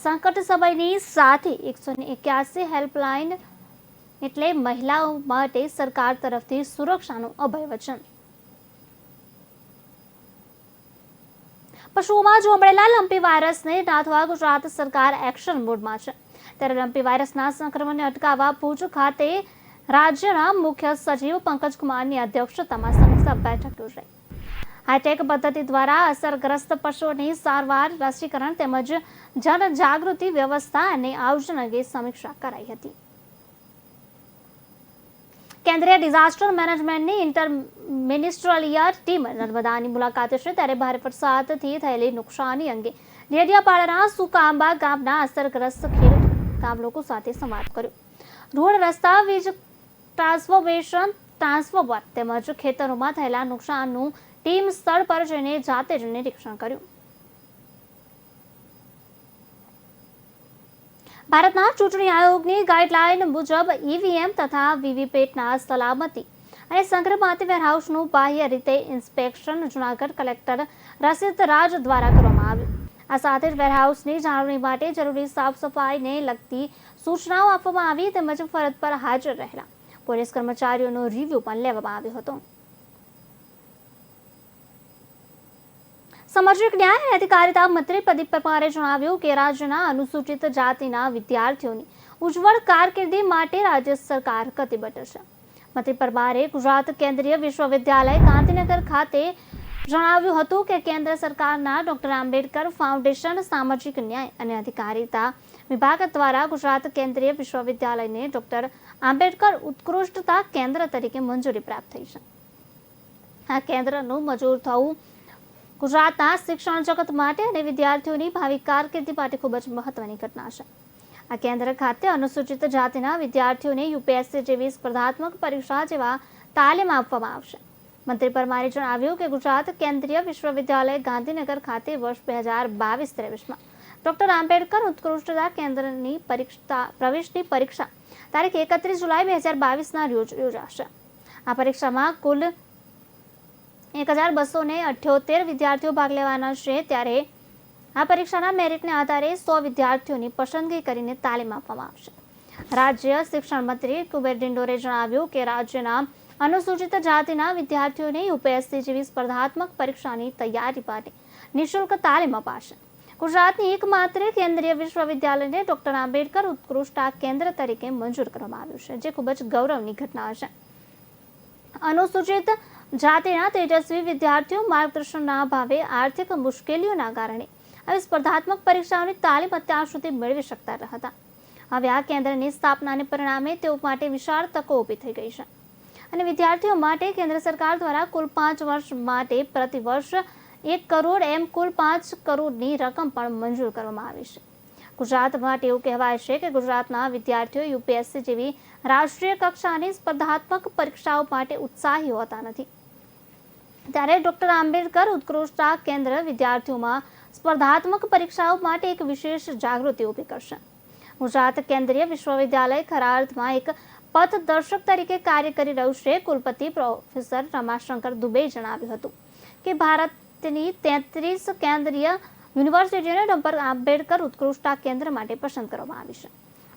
સંકટ સમયની સાથે 181 હેલ્પલાઇન એટલે મહિલાઓ માટે સરકાર તરફથી સુરક્ષાનું અભય વચન. પશુઓમાં જોવા મળેલા લંપી વાયરસને નાથવા ગુજરાત સરકાર એક્શન મોડમાં છે. ત્યારે લંપી વાયરસના સંક્રમણને અટકાવવા ભુજ ખાતે રાજ્યના મુખ્ય સચિવ પંકજકુમારની અધ્યક્ષતામાં સમીક્ષા બેઠક યોજાઈ. હાઈટેક પદ્ધતિ દ્વારા અસરગ્રસ્ત પશુઓની સારવાર, રસીકરણ તેમજ જનજાગૃતિ વ્યવસ્થા અને આયોજન અંગે સમીક્ષા કરાઈ હતી. કેન્દ્રીય ડિઝાસ્ટર મેનેજમેન્ટની ઇન્ટર મિનિસ્ટ્રીયલ ટીમ નર્મદાની મુલાકાતે છે. ત્યારે ભારે વરસાદથી થયેલી નુકસાની અંગે ડેડિયાપાડાના સુકાંબા ગામના અસરગ્રસ્ત ખેડૂતો ગામ લોકો સાથે સંવાદ કર્યો. રોડ, રસ્તા, વીજ ટ્રાન્સફોર્મર તેમજ ખેતરોમાં થયેલા નુકસાનનું ટીમ સ્થળ પર જઈને જાતે જ નિરીક્ષણ કર્યું. ભારતના ચૂંટણી આયોગની ગાઈડલાઈન મુજબ ઈવીએમ તથા વીવીપેટના સલામતી અને સંગ્રહ માટે વેરહાઉસનું બાહ્ય રીતે ઇન્સ્પેક્શન જૂનાગઢ કલેક્ટર રસિદ રાજ દ્વારા કરવામાં આવ્યું. આ સાથે જ વેરહાઉસની જાળવણી માટે જરૂરી સાફ સફાઈને લગતી સૂચનાઓ આપવામાં આવી તેમજ ફરજ પર હાજર રહેલા પોલીસ કર્મચારીઓનો રિવ્યુ પણ લેવામાં આવ્યો હતો. સામાજિક ન્યાય અને અધિકારિતા મંત્રી પ્રદીપ પરમારે જણાવ્યું કે રાજ્યના અનુસૂચિત જાતિના વિદ્યાર્થીઓની ઉજ્જવળ કારકિર્દી માટે રાજ્ય સરકાર કટિબદ્ધ છે. મંત્રી પરમારે ગુજરાત કેન્દ્રીય વિશ્વવિદ્યાલય ગાંધીનગર ખાતે જણાવ્યું હતું કે કેન્દ્ર સરકારના ડોક્ટર આંબેડકર ફાઉન્ડેશન સામાજિક ન્યાય અને અધિકારિતા વિભાગ દ્વારા ગુજરાત કેન્દ્રીય વિશ્વવિદ્યાલયને ડોક્ટર આંબેડકર ઉત્કૃષ્ટતા કેન્દ્ર તરીકે મંજૂરી પ્રાપ્ત થઈ છે. આ કેન્દ્રનું મંજૂર થવું ગુજરાતના શિક્ષણ જગત માટે અને વિદ્યાર્થીઓની ભાવિ કારકિર્દી માટે ખૂબ જ મહત્વની ઘટના છે. આ કેન્દ્ર ખાતે અનુસૂચિત જાતિના વિદ્યાર્થીઓને યુપીએસસી જેવી સ્પર્ધાત્મક પરીક્ષા જેવા તાલીમ આપવામાં આવશે. મંત્રી પરમારે જણાવ્યું કે ગુજરાત કેન્દ્રીય વિશ્વવિદ્યાલય ગાંધીનગર ખાતે વર્ષ 2022-23માં ડોક્ટર આંબેડકર ઉત્કૃષ્ટતા કેન્દ્રની પ્રવેશની પરીક્ષા તારીખ 31 જુલાઈ 2022ના રોજ યોજાશે. આ પરીક્ષામાં કુલ 1278 વિદ્યાર્થીઓ ભાગ લેવાના છે. ત્યારે આ પરીક્ષાના મેરિટને આધારે 100 વિદ્યાર્થીઓની પસંદગી કરીને તાલીમ આપવામાં આવશે. રાજ્ય શિક્ષણ મંત્રી કુબેર ડિંડોરે જણાવ્યું કે રાજ્યના અનુસૂચિત જાતિના વિદ્યાર્થીઓને યુપીએસસી જેવી સ્પર્ધાત્મક પરીક્ષાની તૈયારી માટે નિઃશુલ્ક તાલીમ અપાશે. ગુજરાતની એકમાત્ર કેન્દ્રીય વિશ્વવિદ્યાલયને ડોક્ટર આંબેડકર ઉત્કૃષ્ટતા કેન્દ્ર તરીકે મંજૂર કરવામાં આવ્યું છે, જે ખૂબ જ ગૌરવની ઘટના છે. અનુસૂચિત જાતિના તેજસ્વી વિદ્યાર્થીઓ માર્ગદર્શનના અભાવે આર્થિક મુશ્કેલીઓના કારણે આવી સ્પર્ધાત્મક પરીક્ષાઓની તાલીમ અત્યાર સુધી મેળવી શકતા ન હતા. હવે આ કેન્દ્રની સ્થાપનાને પરિણામે તેઓ માટે વિશાળ તકો ઊભી થઈ ગઈ છે અને વિદ્યાર્થીઓ માટે કેન્દ્ર સરકાર દ્વારા કુલ 5 વર્ષ માટે પ્રતિ વર્ષ 1 કરોડ એમ કુલ 5 કરોડની રકમ પણ મંજૂર કરવામાં આવી છે. ગુજરાત માટે એવું કહેવાય છે કે ગુજરાતના વિદ્યાર્થીઓ યુપીએસસી જેવી રાષ્ટ્રીય કક્ષાની સ્પર્ધાત્મક પરીક્ષાઓ માટે ઉત્સાહી હોતા નથી. ત્યારે ડોક્ટર આંબેડકર ઉત્કૃષ્ટતા કેન્દ્ર વિદ્યાર્થીઓમાં સ્પર્ધાત્મક પરીક્ષાઓ માટે એક વિશેષ જાગૃતિ ઊભી કરશે. ગુજરાત કેન્દ્રીય વિશ્વવિદ્યાલય ખરા અર્થમાં એક પથદર્શક તરીકે કાર્ય કરી રહ્યું છે. કુલપતિ પ્રોફેસર રમાશંકર દુબેએ જણાવ્યું હતું કે ભારતની 33 કેન્દ્રીય યુનિવર્સિટીઓને ડૉક્ટર આંબેડકર ઉત્કૃષ્ટતા કેન્દ્ર માટે પસંદ કરવામાં આવી છે.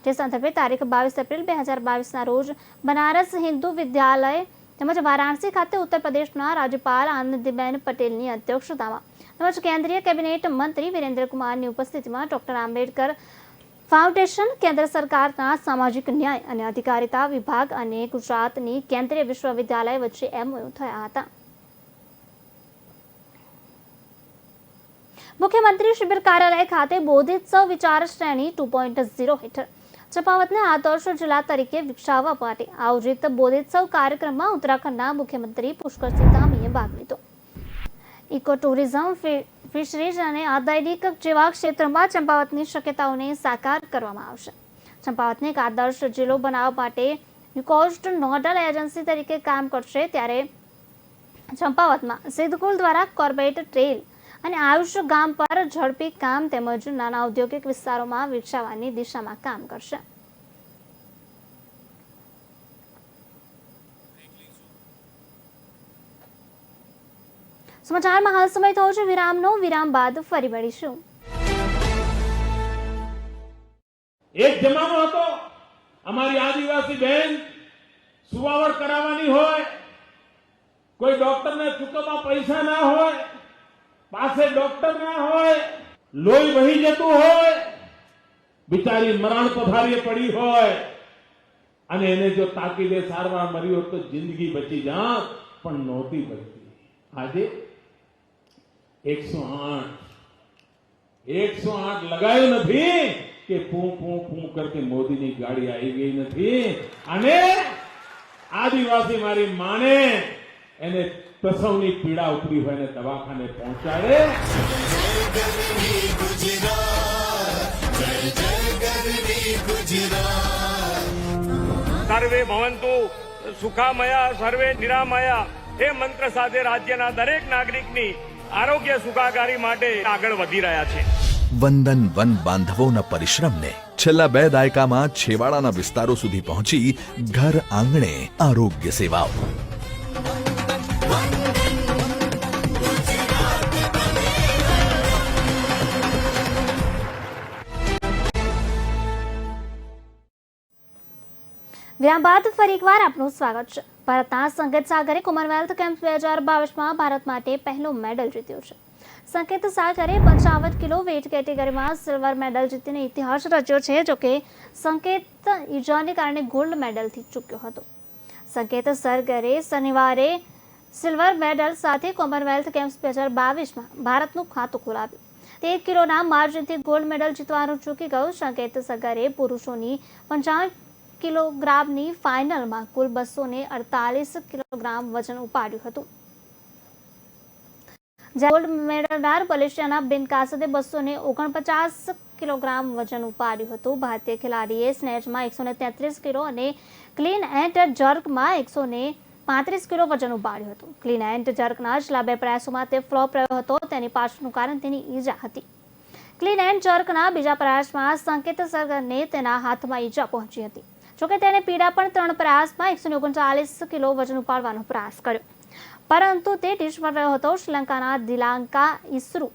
જે સંદર્ભે તારીખ 22 એપ્રિલ 2022ના રોજ બનારસ હિન્દુ વિદ્યાલય તેમજ વારાણસી ખાતે ઉત્તર પ્રદેશના રાજ્યપાલ આનંદીબેન પટેલની અધ્યક્ષતામાં તેમજ કેન્દ્રીય કેબિનેટ મંત્રી વિરેન્દ્ર કુમારની ઉપસ્થિતિમાં ડૉક્ટર આંબેડકર ફાઉન્ડેશન, કેન્દ્ર સરકારના સામાજિક ન્યાય અને અધિકારિતા વિભાગ અને ગુજરાતની કેન્દ્રીય વિશ્વવિદ્યાલય વચ્ચે MOU થયા હતા. મુખ્યમંત્રી શિબિર કાર્યાલય ખાતે બોધિત્સવ વિચાર શ્રેણી 2.0 હેઠળ ચંપાવતને આદર્શ જિલ્લા તરીકે વિકસાવવા માટે આયોજિત બોધિત્સવ કાર્યક્રમમાં ઉત્તરાખંડના મુખ્યમંત્રી પુષ્કરસિંહ ધામીએ ભાગ લીધો. ઇકો ટુરિઝમ, ફિશરીઝ અને આદાયનિક જેવા ક્ષેત્રમાં ચંપાવતની શક્યતાઓને સાકાર કરવામાં આવશે. ચંપાવતને એક આદર્શ જિલ્લો બનાવવા માટે યુકોસ્ટ નોડલ એજન્સી તરીકે કામ કરશે. ત્યારે ચંપાવતમાં સિદ્ધકુલ દ્વારા કોર્બેટ ટ્રેલ અને આયુષ ગામ પર ઝડપી કામ તેમજ નાના ઔદ્યોગિક વિસ્તારોમાં વિકસાવવાની દિશામાં કામ કરશે. સમાચારમાં હાલ સમય થયો છે વિરામનો. વિરામ બાદ ફરી મળીશું. એક જમાનો હતો અમારી આદિવાસી બહેન સુવાવડ કરાવવાની હોય, કોઈ ડોક્ટરને ચૂકવવા પૈસા ના હોય, પાસે ડોક્ટર ના હોય, લોહી વહી જતું હોય, બિચારી મરણ પથારીએ પડી હોય અને એને જો તાકીદે સારવાર મળી હોત તો જિંદગી બચી જાત, પણ નહોતી બચતી. આજે 108 લગાયું નથી કે ફૂ ફૂ ફૂ કરકે મોદીની ગાડી આવી ગઈ નથી અને આદિવાસી મારી માને એને પ્રસવની પીડા ઉપડી હોય ને દવાખાને પહોંચાડે. સર્વે ભવંતુ સુખામયા સર્વે નિરામયા એ મંત્ર સાથે રાજ્યના દરેક નાગરિકની આરોગ્ય સુખાકારી માટે આગળ વધી રહ્યા છે. વંદન વન બાંધવોના પરિશ્રમને છેલ્લા 2 દાયકામાં છેવાડાના વિસ્તારો સુધી પહોંચી ઘર આંગણે આરોગ્ય સેવાઓ. વિરામ બાદ ફરી એકવાર આપનું સ્વાગત છે. ભારતના સંકેત સાગરે કોમનવેલ્થ ગેમ્સ 2022માં ભારત માટે પહેલો મેડલ જીત્યો છે. સંકેત સાગરે 55 કિલો વેઇટ કેટેગરીમાં સિલ્વર મેડલ જીતીને ઇતિહાસ રચ્યો છે. જોકે સંકેત ઈજાને કારણે ગોલ્ડ મેડલથી ચૂક્યો હતો. સંકેત સાગરે શનિવારે સિલ્વર મેડલ સાથે કોમનવેલ્થ ગેમ્સ 2022માં ભારતનું ખાતું ખોલાવ્યું. તે 1 કિલોના માર્જિનથી ગોલ્ડ મેડલ જીતવાનું ચૂકી ગયું. સંકેત સાગરે પુરુષોની 55 કિલોગ્રામની ફાઇનલમાં કુલ 248 કિલોગ્રામ વજન ઉપાડ્યું હતું. ગોલ્ડ મેડલદાર મલેશિયાના બિન કાસદે 249 કિલોગ્રામ વજન ઉપાડ્યું હતું. ભારતીય ખેલાડીએ સ્નેચમાં 133 કિલો અને ક્લીન એન્ડ જર્કમાં 135 કિલો વજન ઉપાડ્યું હતું. ક્લીન એન્ડ જર્કના છેલ્લા 2 પ્રયાસોમાં તે ફ્લોપ રહ્યો હતો. તેની પાછળનું કારણ તેની ઈજા હતી. ક્લીન એન્ડ જર્કના બીજા પ્રયાસમાં સંકેત સાગરને તેના હાથમાં ઈજા પહોંચી હતી. જોકે તેણે પીડા પણ 3 પ્રયાસમાં 139 કિલો વજન ઉપાડવાનો પ્રયાસ કર્યો, પરંતુ તે નિષ્ફળ રહ્યો હતો. શ્રીલંકાના દિલાંકા ઇસરુ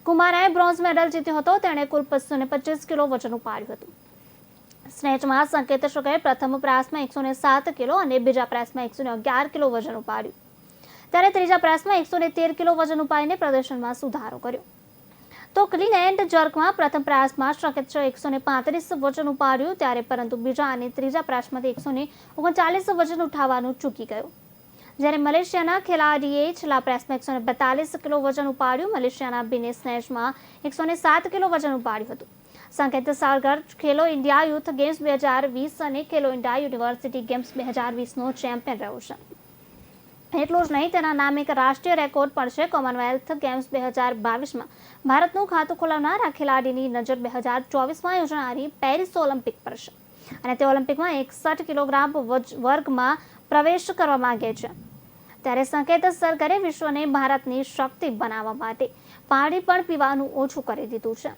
કુમારાએ બ્રોન્ઝ મેડલ જીત્યો હતો. તેણે કુલ 225 કિલો વજન ઉપાડ્યું હતું. સ્નેચમાં સંકેત સાગરે પ્રથમ પ્રયાસમાં 107 કિલો અને બીજા પ્રયાસમાં 111 કિલો વજન ઉપાડ્યું. ત્યારે ત્રીજા પ્રયાસમાં 113 કિલો વજન ઉપાડીને પ્રદર્શનમાં સુધારો કર્યો. તો ક્લીન એન્ડ જર્કમાં પ્રથમ પ્રયાસમાં સંકેત 135 વજન ઉપાડ્યું, ત્યારે પરંતુ બીજા અને ત્રીજા પ્રયાસમાંથી 139 વજન ઉઠાવવાનું ચૂકી ગયું. જ્યારે મલેશિયાના ખેલાડીએ છેલ્લા પ્રયાસમાં 142 કિલો વજન ઉપાડ્યું. મલેશિયાના બિને સ્નેચમાં 107 કિલો વજન ઉપાડ્યું હતું. સંકેત સાગર ખેલો ઇન્ડિયા યુથ ગેમ્સ 2020 અને ખેલો ઇન્ડિયા યુનિવર્સિટી ગેમ્સ 2020નો ચેમ્પિયન રહ્યો છે. એટલું જ નહીં, તેના નામે એક રાષ્ટ્રીય રેકોર્ડ પણ છે. કોમનવેલ્થ ગેમ્સ 2022માં ભારતનું ખાતું ખોલાવનાર આ ખેલાડીની નજર 2024માં યોજાનારી પેરિસ ઓલિમ્પિક પર છે અને તે ઓલિમ્પિકમાં 61 કિલોગ્રામ વર્ગમાં પ્રવેશ કરવા માંગે છે. ત્યારે સંકેત સાગરે વિશ્વને ભારતની શક્તિ બનાવવા માટે પાણી પણ પીવાનું ઓછું કરી દીધું છે.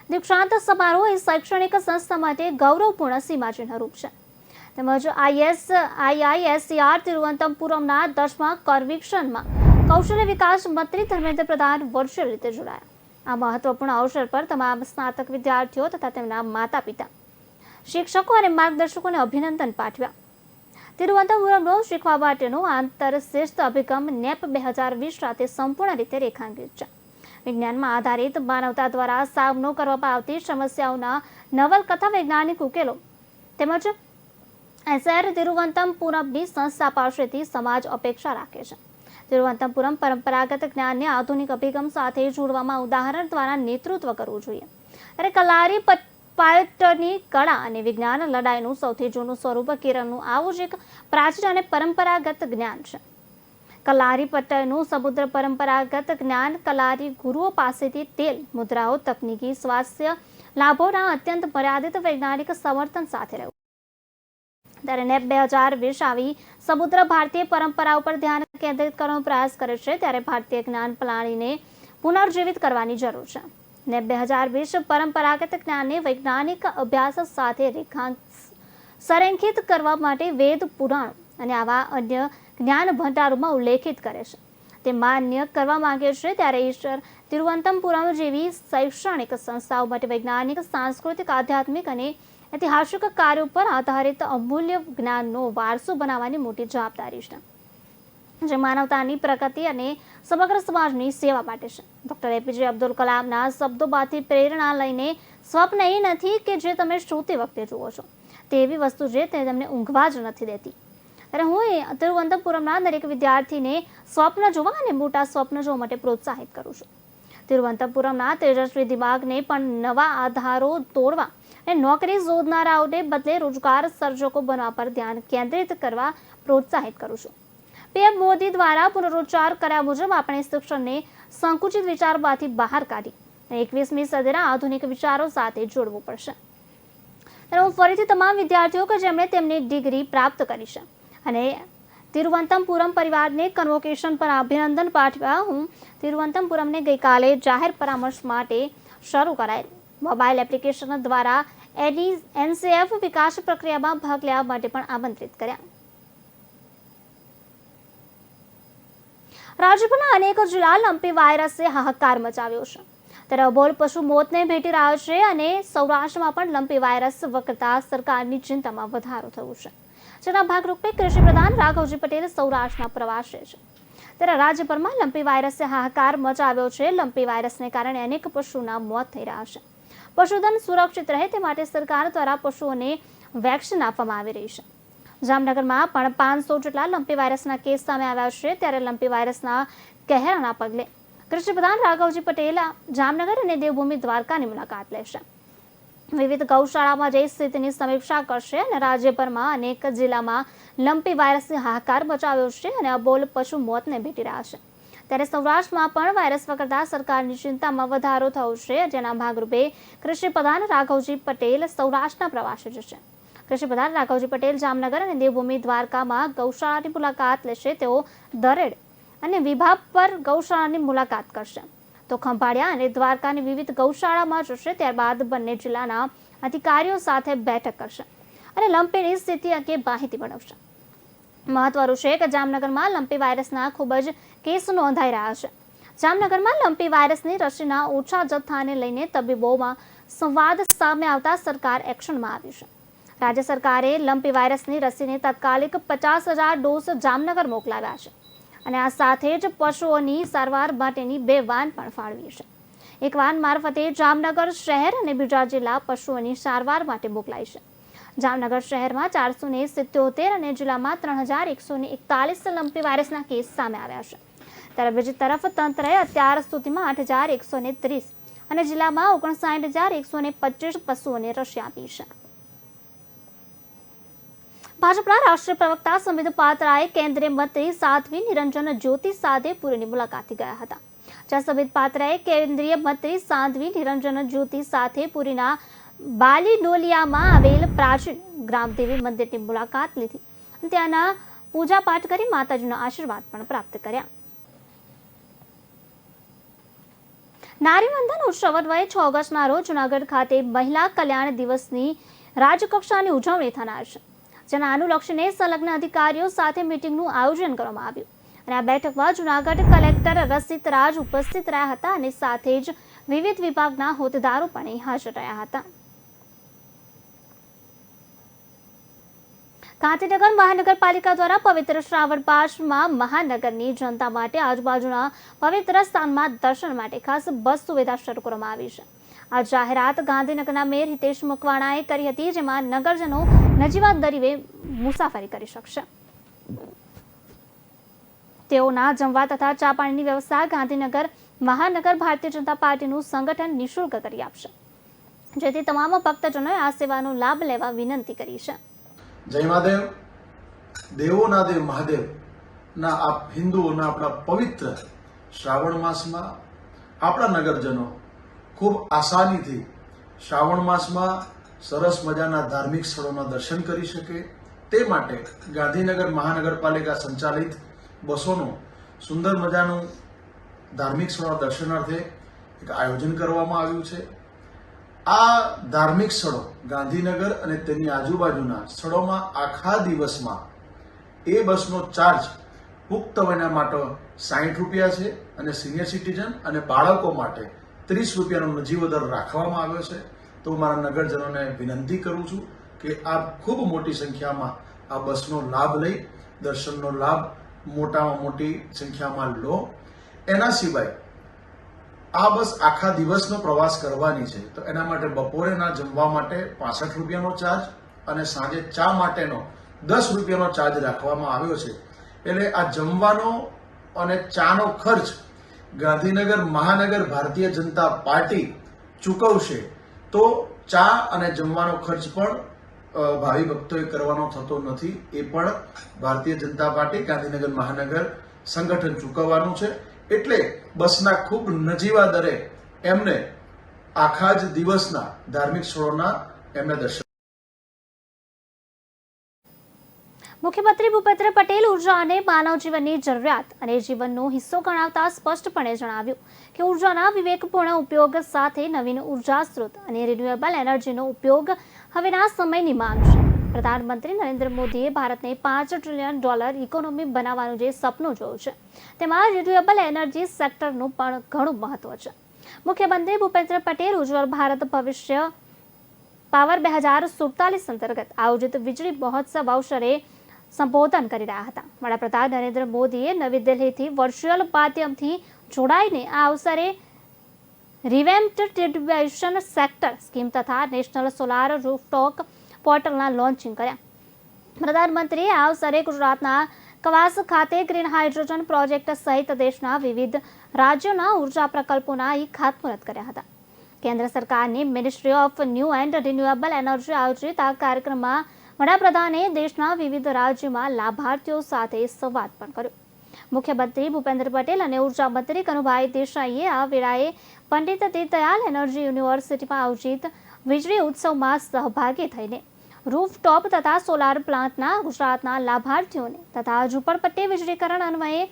દીક્ષાંત સમારોહ એ શૈક્ષણિક સંસ્થા માટે ગૌરવપૂર્ણ સીમાચિહ્નરૂપ છે. તેમજ IISER તિરુવનંતપુરમના 10મા કરવિક્શનમાં કૌશલ્ય વિકાસ મંત્રી ધર્મેન્દ્ર પ્રધાન વર્ચ્યુઅલ રીતે જોડાયા. આ મહત્વપૂર્ણ અવસર પર તમામ સ્નાતક વિદ્યાર્થીઓ તથા તેમના માતા પિતા, શિક્ષકો અને માર્ગદર્શકોને અભિનંદન પાઠવ્યા. તિરુવનંતપુરમનો શીખવા માટેનો આંતરશિસ્ત અભિગમ NEP 2020 સાથે સંપૂર્ણ રીતે રેખાંકિત છે. વિજ્ઞાનમાં આધારિત માનવતા દ્વારા સામનો કરવામાં આવતી સમસ્યાઓના નવલકથા વૈજ્ઞાનિક ઉકેલો તેમજ SR તિરુવનંતપુરમની સંસ્થા પાસેથી સમાજ અપેક્ષા રાખે છે. તિરુવનંતપુરમ પરંપરાગત જ્ઞાનને આધુનિક અભિગમ સાથે જોડવામાં ઉદાહરણ દ્વારા નેતૃત્વ કરવું જોઈએ. ત્યારે કલારી પાયટની કળા અને વિજ્ઞાન લડાઈનું સૌથી જૂનું સ્વરૂપ કિરણનું આવું જ એક પ્રાચીન અને પરંપરાગત જ્ઞાન છે. કલારી પટ્ટયનું સમુદ્ર પરંપરાગત જ્ઞાન કલારી ગુરુઓ પાસેથી તેલ, મુદ્રાઓ, તકનીકી સ્વાસ્થ્ય લાભોના અત્યંત મર્યાદિત વૈજ્ઞાનિક સમર્થન સાથે રહ્યું. ત્યારે NEP 2020 આવી સમુદ્ર ભારતીય પરંપરા ઉપર ધ્યાન કેન્દ્રિત કરવાનો પ્રયાસ કરે છે. ત્યારે ભારતીય જ્ઞાન પ્રણાલીને પુનર્જીવિત કરવાની જરૂર છે. NEP 2020 પરંપરાગત જ્ઞાનને વૈજ્ઞાનિક અભ્યાસ સાથે સંરેખિત કરવા માટે વેદ, પુરાણ અને આવા અન્ય જ્ઞાન ભંડારોમાં ઉલ્લેખિત કરે છે. તે માન્ય કરવા માંગે છે. ત્યારે ઈશ્વર તિરુવનંતપુરમ જેવી શૈક્ષણિક સંસ્થાઓ માટે વૈજ્ઞાનિક, સાંસ્કૃતિક, આધ્યાત્મિક અને ઐતિહાસિક કાર્યો પર આધારિત અમૂલ્ય જ્ઞાનનો વારસો બનાવવાની મોટી જવાબદારી છે, જે માનવતાની પ્રગતિ અને સમગ્ર સમાજની સેવા માટે છે. ડોક્ટર APJ અબ્દુલ કલામના શબ્દોમાંથી પ્રેરણા લઈને સ્વપ્ન એ નથી કે જે તમે સૂતી વખતે જુઓ છો, તે એવી વસ્તુ છે તે તમને ઊંઘવા જ નથી દેતી. ત્યારે હું તિરુવનંતપુરમના દરેક વિદ્યાર્થીને સ્વપ્ન જોવા અને મોટા સ્વપ્ન જોવા માટે પ્રોત્સાહિત કરું છું. તિરુવનંતપુરમના તેજસ્વી દિમાગને પણ નવા આધારો તોડવા અને નોકરી શોધનારાઓને બદલે રોજગાર સર્જકો બનવા પર ધ્યાન કેન્દ્રિત કરવા પ્રોત્સાહિત કરું છું. PM મોદી દ્વારા પુનરોચ્ચાર કર્યા મુજબ આપણે શિક્ષણને સંકુચિત વિચારમાંથી બહાર કાઢી 21મી સદીના આધુનિક વિચારો સાથે જોડવું પડશે. હું ફરીથી તમામ વિદ્યાર્થીઓ કે જેમણે તેમની ડિગ્રી પ્રાપ્ત કરી છે અને તિરુવનંતપુરમ પરિવારને કન્વોકેશન પર અભિનંદન પાઠવ્યા. હું તિરુવનંતપુરમને ગઈકાલે જાહેર પરામર્શ માટે શરૂ કરાયેલ મોબાઈલ એપ્લિકેશન દ્વારા NCF વિકાસ પ્રક્રિયામાં ભાગ લેવા માટે પણ આમંત્રિત કર્યા. રાજ્યભરના અનેક જિલ્લા લંપી વાયરસે હાહાકાર મચાવ્યો છે. ત્યારે અબોલ પશુ મોતને ભેટી રહ્યા છે અને સૌરાષ્ટ્રમાં પણ લંપી વાયરસ વકરતા સરકારની ચિંતામાં વધારો થયો છે. જેના ભાગરૂપે કૃષિ પ્રધાન રાઘવજી પટેલ સૌરાષ્ટ્રના પ્રવાસે છે. ત્યારે રાજ્યભરમાં લંપી વાયરસે હાહાકાર મચાવ્યો છે. લંપી વાયરસને કારણે અનેક પશુના મોત થઈ રહ્યા છે. પશુધન સુરક્ષિત રહે તે માટે સરકાર દ્વારા પશુઓને વેક્સિન આપવામાં આવી રહી છે. જામનગરમાં પણ 500 જેટલા લંપી વાયરસના કેસ સામે આવ્યા છે. ત્યારે લંપી વાયરસના કહેરના પગલે કૃષિ પ્રધાન રાઘવજી પટેલ જામનગર અને દેવભૂમિ દ્વારકાની મુલાકાત લેશે. વિવિધ ગૌશાળામાં જઈ સ્થિતિની સમીક્ષા કરશે અને રાજ્યભરમાં અનેક જિલ્લામાં લંપી વાયરસને હાહાકાર મચાવ્યો છે અને અબોલ પશુ મોતને ભેટી રહ્યા છે. ત્યારે સૌરાષ્ટ્રમાં પણ વાયરસ વકરતા સરકારની ચિંતામાં વધારો થયો છે. જેના ભાગરૂપે કૃષિ પ્રધાન રાઘવજી પટેલ સૌરાષ્ટ્રના પ્રવાસે જશે. કૃષિ પ્રધાન રાઘવજી પટેલ જામનગર અને દેવભૂમિ દ્વારકામાં ગૌશાળાની મુલાકાત લેશે. તેઓ દરેડ અને વિભાગ પર ગૌશાળાની મુલાકાત કરશે. તો ખંભાળિયા અને દ્વારકાની વિવિધ ગૌશાળામાં જશે. ત્યારબાદ બંને જિલ્લાના અધિકારીઓ સાથે બેઠક કરશે અને લંપીની સ્થિતિ અંગે માહિતી મેળવશે. મહત્વનું છે કે જામનગરમાં લંપી વાયરસના ખૂબ જ કેસ નોંધાઈ રહ્યા છે. જામનગરમાં લંપી વાયરસની રસીના ઓછા જથ્થાને લઈને તબીબોમાં સંવાદ સામે આવતા સરકાર એક્શનમાં આવી છે. રાજ્ય સરકારે લંપી વાયરસની રસીને તાત્કાલિક 50,000 ડોઝ જામનગર મોકલાવ્યા છે અને આ સાથે જ પશુઓની સારવાર માટેની 2 વાન પણ ફાળવી છે. એક વાન મારફતે જામનગર શહેર અને બીજા જિલ્લા પશુઓની સારવાર માટે મોકલાઈ છે. જામનગર શહેરમાં 477 અને જિલ્લામાં 3,141 લંપી વાયરસના કેસ સામે આવ્યા છે. ત્યારે બીજી તરફ તંત્રએ અત્યાર સુધીમાં 8,130 અને જિલ્લામાં 59,125 પશુઓને રસી આપી છે. ભાજપના રાષ્ટ્રીય પ્રવક્તા સંબિત પાત્રાએ કેન્દ્રીય મંત્રી સાધ્વી નિરંજન જ્યોતિ સાથે પુરીની મુલાકાતે ગયા હતા. જ્યાં સંબિત પાત્રાએ કેન્દ્રીય મંત્રી સાધ્વી નિરંજન જ્યોતિ સાથે પુરીના બાલીડોલિયામાં આવેલ પ્રાચીન ગ્રામદેવી મંદિરની મુલાકાત લીધી અને ત્યાંના પૂજાપાઠ કરી માતાજીનો આશીર્વાદ પણ પ્રાપ્ત કર્યા. નારીવંદન ઉત્સવ અન્વયે 6 ઓગસ્ટના રોજ જૂનાગઢ ખાતે મહિલા કલ્યાણ દિવસની રાજ્યકક્ષાની ઉજવણી થનાર છે, જેના અનુલક્ષીને સંલગ્ન અધિકારીઓ સાથે મીટિંગનું આયોજન કરવામાં આવ્યું અને આ બેઠકમાં જૂનાગઢ કલેક્ટર રસિત રાજ ઉપસ્થિત રહ્યા હતા અને સાથે જ વિવિધ વિભાગના હોદ્દેદારો પણ હાજર રહ્યા હતા. ગાંધીનગર મહાનગરપાલિકા દ્વારા પવિત્ર શ્રાવણ માસમાં મહાનગરની જનતા માટે આજુબાજુના પવિત્ર સ્થાનમાં દર્શન માટે ખાસ બસ સુવિધા શરૂ કરવામાં આવી છે. આ જાહેરાત ગાંધીનગરના મેયર હિતેશ મકવાણાએ કરી હતી, જેમાં નગરજનો નજીવા દરે મુસાફરી કરી શકશે. તેઓના જમવા તથા ચા પાણીની વ્યવસ્થા ગાંધીનગર મહાનગર ભારતીય જનતા પાર્ટીનું સંગઠન નિઃશુલ્ક કરી આપશે, જેથી તમામ ભક્તજનોએ આ સેવાનો લાભ લેવા વિનંતી કરી છે. જય મહાદેવ. દેવોના દેવ મહાદેવ ના આ હિન્દુઓના આપણા પવિત્ર શ્રાવણ માસમાં આપણા નગરજનો ખૂબ આસાનીથી શ્રાવણ માસમાં સરસ મજાના ધાર્મિક સ્થળોના દર્શન કરી શકે તે માટે ગાંધીનગર મહાનગરપાલિકા સંચાલિત બસોનું સુંદર મજાનું ધાર્મિક સ્થળોના દર્શનાર્થે એક આયોજન કરવામાં આવ્યું છે. આ ધાર્મિક સ્થળો ગાંધીનગર અને તેની આજુબાજુના સ્થળોમાં આખા દિવસમાં એ બસનો ચાર્જ પુખ્ત વયના માટે 60 રૂપિયા છે અને સિનિયર સિટીઝન અને બાળકો માટે 30 રૂપિયાનો નજીવો દર રાખવામાં આવ્યો છે. તો મારા નગરજનોને વિનંતી કરું છું કે આપ ખૂબ મોટી સંખ્યામાં આ બસનો લાભ લઈ દર્શનનો લાભ મોટામાં મોટી સંખ્યામાં લો. એના સિવાય આ બસ આખા દિવસનો પ્રવાસ કરવાની છે, તો એના માટે બપોરેના જમવા માટે 65 રૂપિયાનો ચાર્જ અને સાંજે ચા માટેનો 10 રૂપિયાનો ચાર્જ રાખવામાં આવ્યો છે. એટલે આ જમવાનો અને ચાનો ખર્ચ ગાંધીનગર મહાનગર ભારતીય જનતા પાર્ટી ચૂકવશે. તો ચા અને જમવાનો ખર્ચ પણ ભાવિ ભક્તોએ કરવાનો થતો નથી, એ પણ ભારતીય જનતા પાર્ટી ગાંધીનગર મહાનગર સંગઠન ચૂકવવાનું છે. એટલે બસના ખૂબ નજીવા દરે એમને આખા જ દિવસના ધાર્મિક સ્થળોના એમને દર્શન. મુખ્યમંત્રી ભૂપેન્દ્ર પટેલ ઉર્જાને માનવ જીવનની જરૂરિયાત અને જીવનનો હિસ્સો ગણાવતા સ્પષ્ટપણે જણાવ્યું કે ઉર્જાના વિવેકપૂર્ણ ઉપયોગ સાથે નવીન ઉર્જા સ્ત્રોત અને રિન્યુએબલ એનર્જીનો ઉપયોગ હવેના સમયની માંગ છે. પ્રધાનમંત્રી નરેન્દ્ર મોદીએ ભારતને $5 ટ્રિલિયન ઇકોનોમી બનાવવાનું જે સપનું જોયું છે, તેમાં રિન્યુએબલ એનર્જી સેક્ટરનું પણ ઘણું મહત્વ છે. મુખ્યમંત્રી ભૂપેન્દ્ર પટેલ ઉજ્જવલ ભારત ભવિષ્ય પાવર 2047 અંતર્ગત આયોજિત વીજળી મહોત્સવ અવસરે સંબોધન કરી રહ્યા હતા. વડાપ્રધાન નરેન્દ્ર મોદીએ નવી દિલ્હીથી વર્ચ્યુઅલ માધ્યમથી જોડાઈને આ અવસરે રિવેમ્પ્ડ ડિસ્ટ્રીબ્યુશન સેક્ટર સ્કીમ તથા નેશનલ સોલાર રૂફટોપ પોર્ટલના લોન્ચિંગ કર્યા. પ્રધાનમંત્રીએ આ અવસરે ગુજરાતના કવાસ ખાતે ગ્રીન હાઇડ્રોજન પ્રોજેક્ટ સહિત દેશના વિવિધ રાજ્યોના ઉર્જા પ્રકલ્પોના ખાતમુહૂર્ત કર્યા હતા. કેન્દ્ર સરકારની ministry of new and renewable energy આયોજિત આ કાર્યક્રમમાં વડાપ્રધાને દેશના વિવિધ રાજ્યોમાં લાભાર્થીઓ સાથે સંવાદ પણ કર્યો. મુખ્યમંત્રી ભૂપેન્દ્ર પટેલ અને ઉર્જા મંત્રી કનુભાઈ દેસાઈએ આ વેળાએ પંડિત દીનદયાળ એનર્જી યુનિવર્સિટીમાં આયોજિત વીજળી ઉત્સવમાં સહભાગી થઈને રૂફટોપ તથા સોલાર પ્લાન્ટના ગુજરાતના લાભાર્થીઓને તથા ઝૂંપડપટ્ટી વીજળીકરણ અન્વયે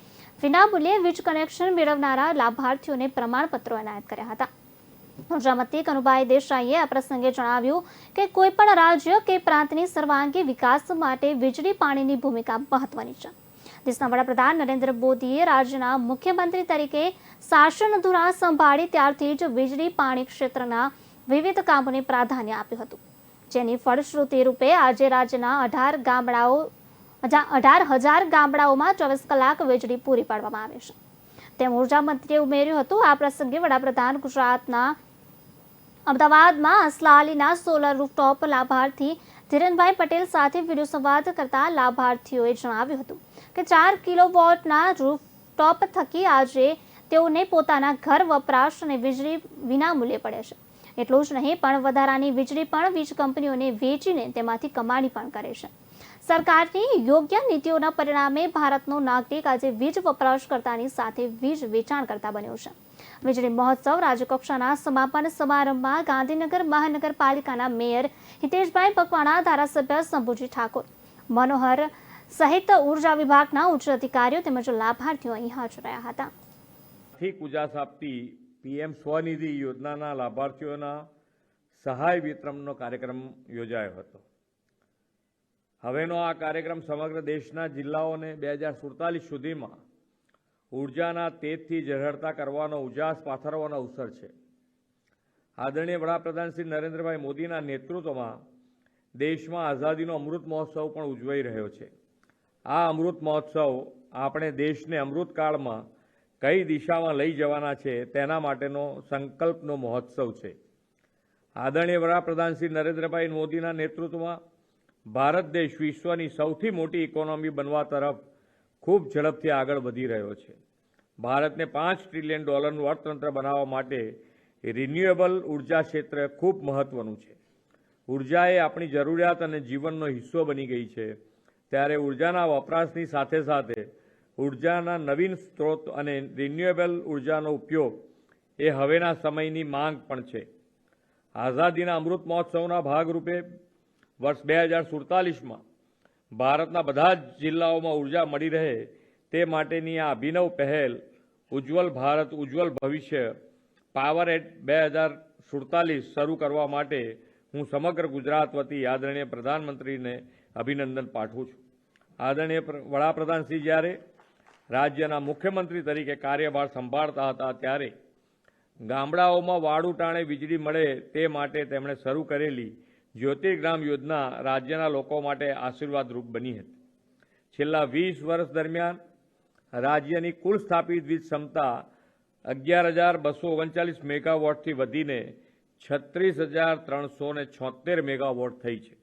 વિનામૂલ્યે વીજ કનેક્શન મેળવનારા લાભાર્થીઓને પ્રમાણપત્રો એનાયત કર્યા હતા. ઉર્જામંત્રી કનુભાઈ દેસાઈએ આ પ્રસંગે જણાવ્યું કે કોઈપણ રાજ્ય કે પ્રાંતની સર્વાંગી વિકાસ માટે વીજળી પાણીની ભૂમિકા મહત્વની છે. દેશના વડાપ્રધાન નરેન્દ્ર મોદીએ રાજ્યના મુખ્યમંત્રી તરીકે શાસન ધુરા સંભાળી ત્યારથી જ વીજળી પાણી ક્ષેત્રના વિવિધ કામોને પ્રાધાન્ય આપ્યું હતું, જેની ફળશ્રુતિ રૂપે આજે રાજ્યના 18,000 ગામડાઓમાં 24 કલાક વીજળી પૂરી પાડવામાં આવે છે. તેમ ઉર્જા મંત્રીએ ઉમેર્યું હતું. આ પ્રસંગે વડાપ્રધાન ગુજરાતના અમદાવાદમાં અસલાલીના સોલર રૂફટોપ લાભાર્થી ધીરનભાઈ પટેલ સાથે વિડીયો સંવાદ કરતા લાભાર્થીઓએ જણાવ્યું હતું કે 4 કિલોવોટના રૂફટોપ થકી આજે તેઓને પોતાના ઘર વપરાશ અને વીજળી વિનામૂલ્યે પડે છે. એટલું જ નહીં પણ વધારાની વીજળી પણ વીજ કંપનીઓને વેચીને તેમાંથી કમાણી પણ કરે છે. સરકારની યોગ્ય નીતિઓના પરિણામે ભારતનો નાગરિક આજે વીજ વપરાશકર્તાની સાથે વીજ વેચાણકર્તા બન્યો છે. વીજળી મહોત્સવ રાજ્યકક્ષાના સમાપન સમારંભમાં ગાંધીનગર મહાનગરપાલિકાના મેયર હિતેશભાઈ મકવાણા, ધારાસભ્ય શંભુજી ઠાકોર, મનોહર સહિત ઉર્જા વિભાગના ઉચ્ચ અધિકારીઓ તેમજ લાભાર્થીઓ અહીં હાજર રહ્યા હતા. આર્થિક ઉજાસ આપતી પીએમ સ્વનિધિ યોજનાના લાભાર્થીઓના સહાય વિતરણનો કાર્યક્રમ યોજાયો હતો. હવેનો આ કાર્યક્રમ સમગ્ર દેશના જિલ્લાઓને 2047 સુધીમાં ઉર્જાના તેજથી ઝળહળતા કરવાનો ઉજાસ પાથરવાનો અવસર છે. આદરણીય વડાપ્રધાન શ્રી નરેન્દ્રભાઈ મોદીના નેતૃત્વમાં દેશમાં આઝાદીનો અમૃત મહોત્સવ પણ ઉજવાઈ રહ્યો છે. આ અમૃત મહોત્સવ આપણે દેશને અમૃતકાળમાં કઈ દિશામાં લઈ જવાના છે તેના માટેનો સંકલ્પનો મહોત્સવ છે. આદરણીય વડાપ્રધાન શ્રી નરેન્દ્રભાઈ મોદીના નેતૃત્વમાં ભારત દેશ વિશ્વની સૌથી મોટી ઇકોનોમી બનવા તરફ ખૂબ ઝડપથી આગળ વધી રહ્યો છે. ભારતને $5 ટ્રિલિયન અર્થતંત્ર બનાવવા માટે રિન્યુએબલ ઉર્જા ક્ષેત્ર ખૂબ મહત્વનું છે. ઉર્જા એ આપણી જરૂરિયાત અને જીવનનો હિસ્સો બની ગઈ છે. ત્યારે ઉર્જાના વપરાશની સાથે સાથે ઉર્જાના નવીન સ્ત્રોત અને રિન્યુએબલ ઉર્જાનો ઉપયોગ એ હવેના સમયની માંગ પણ છે. આઝાદીના અમૃત મહોત્સવના ભાગરૂપે વર્ષ 2047માં ભારતના બધા જ જિલ્લાઓમાં ઉર્જા મળી રહે તે માટેની આ અભિનવ પહેલ ઉજ્જવલ ભારત ઉજ્જવલ ભવિષ્ય પાવર એટ 2047 શરૂ કરવા માટે હું સમગ્ર ગુજરાત વતી આદરણીય પ્રધાનમંત્રીને અભિનંદન પાઠવું છું. આદરણીય વડાપ્રધાનશ્રી જ્યારે રાજ્યના મુખ્યમંત્રી તરીકે કાર્યભાર સંભાળતા હતા ત્યારે ગામડાઓમાં વાડુ ટાણે વીજળી મળે તે માટે તેમણે શરૂ કરેલી જ્યોતિર્ગ્રામ યોજના રાજ્યના લોકો માટે આશીર્વાદરૂપ બની હતી. છેલ્લા 20 વર્ષ દરમિયાન રાજ્યની કુલ સ્થાપિત વીજ ક્ષમતા 11,239 મેગાવોટથી વધીને 36,376 મેગાવોટ થઈ છે.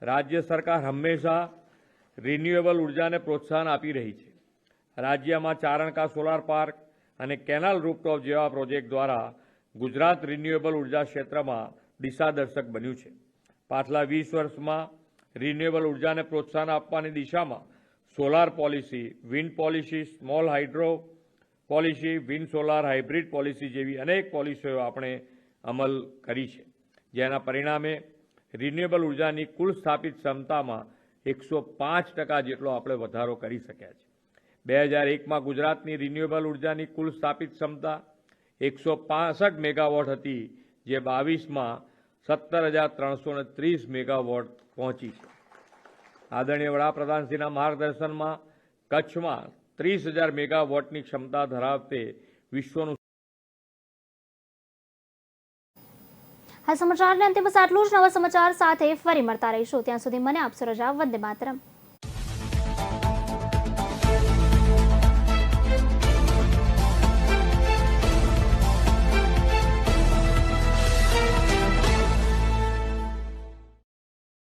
રાજ્ય સરકાર હંમેશા રિન્યુએબલ ઉર્જાને પ્રોત્સાહન આપી રહી છે. રાજ્યમાં ચારણકા સોલાર પાર્ક અને કેનાલ રૂપટોપ જેવા પ્રોજેક્ટ દ્વારા ગુજરાત રિન્યુએબલ ઉર્જા ક્ષેત્રમાં દિશાદર્શક બન્યું છે. પાછલા 20 વર્ષમાં રિન્યુએબલ ઉર્જાને પ્રોત્સાહન આપવાની દિશામાં solar policy, wind policy, small hydro policy, wind solar hybrid policy જેવી અનેક પોલિસીઓ આપણે અમલ કરી છે, જેના પરિણામે રિન્યુએબલ ઉર્જાની કુલ સ્થાપિત ક્ષમતામાં 105% જેટલો આપણે વધારો કરી શક્યા છે. 2001માં ગુજરાતની રિન્યુએબલ ઉર્જાની કુલ સ્થાપિત ક્ષમતા 165 મેગાવોટ હતી, જે 22માં 17,330 મેગાવોટ પહોંચી છે. આદરણીય વડાપ્રધાનશ્રીના માર્ગદર્શનમાં કચ્છમાં 30,000 મેગાવોટની ક્ષમતા ધરાવતે વિશ્વનું આ સમાચારને અંતે બસ આટલું જ. નવા સમાચાર સાથે ફરી મળતા રહીશું. ત્યાં સુધી મને આપશો રજા. વંદે માતરમ.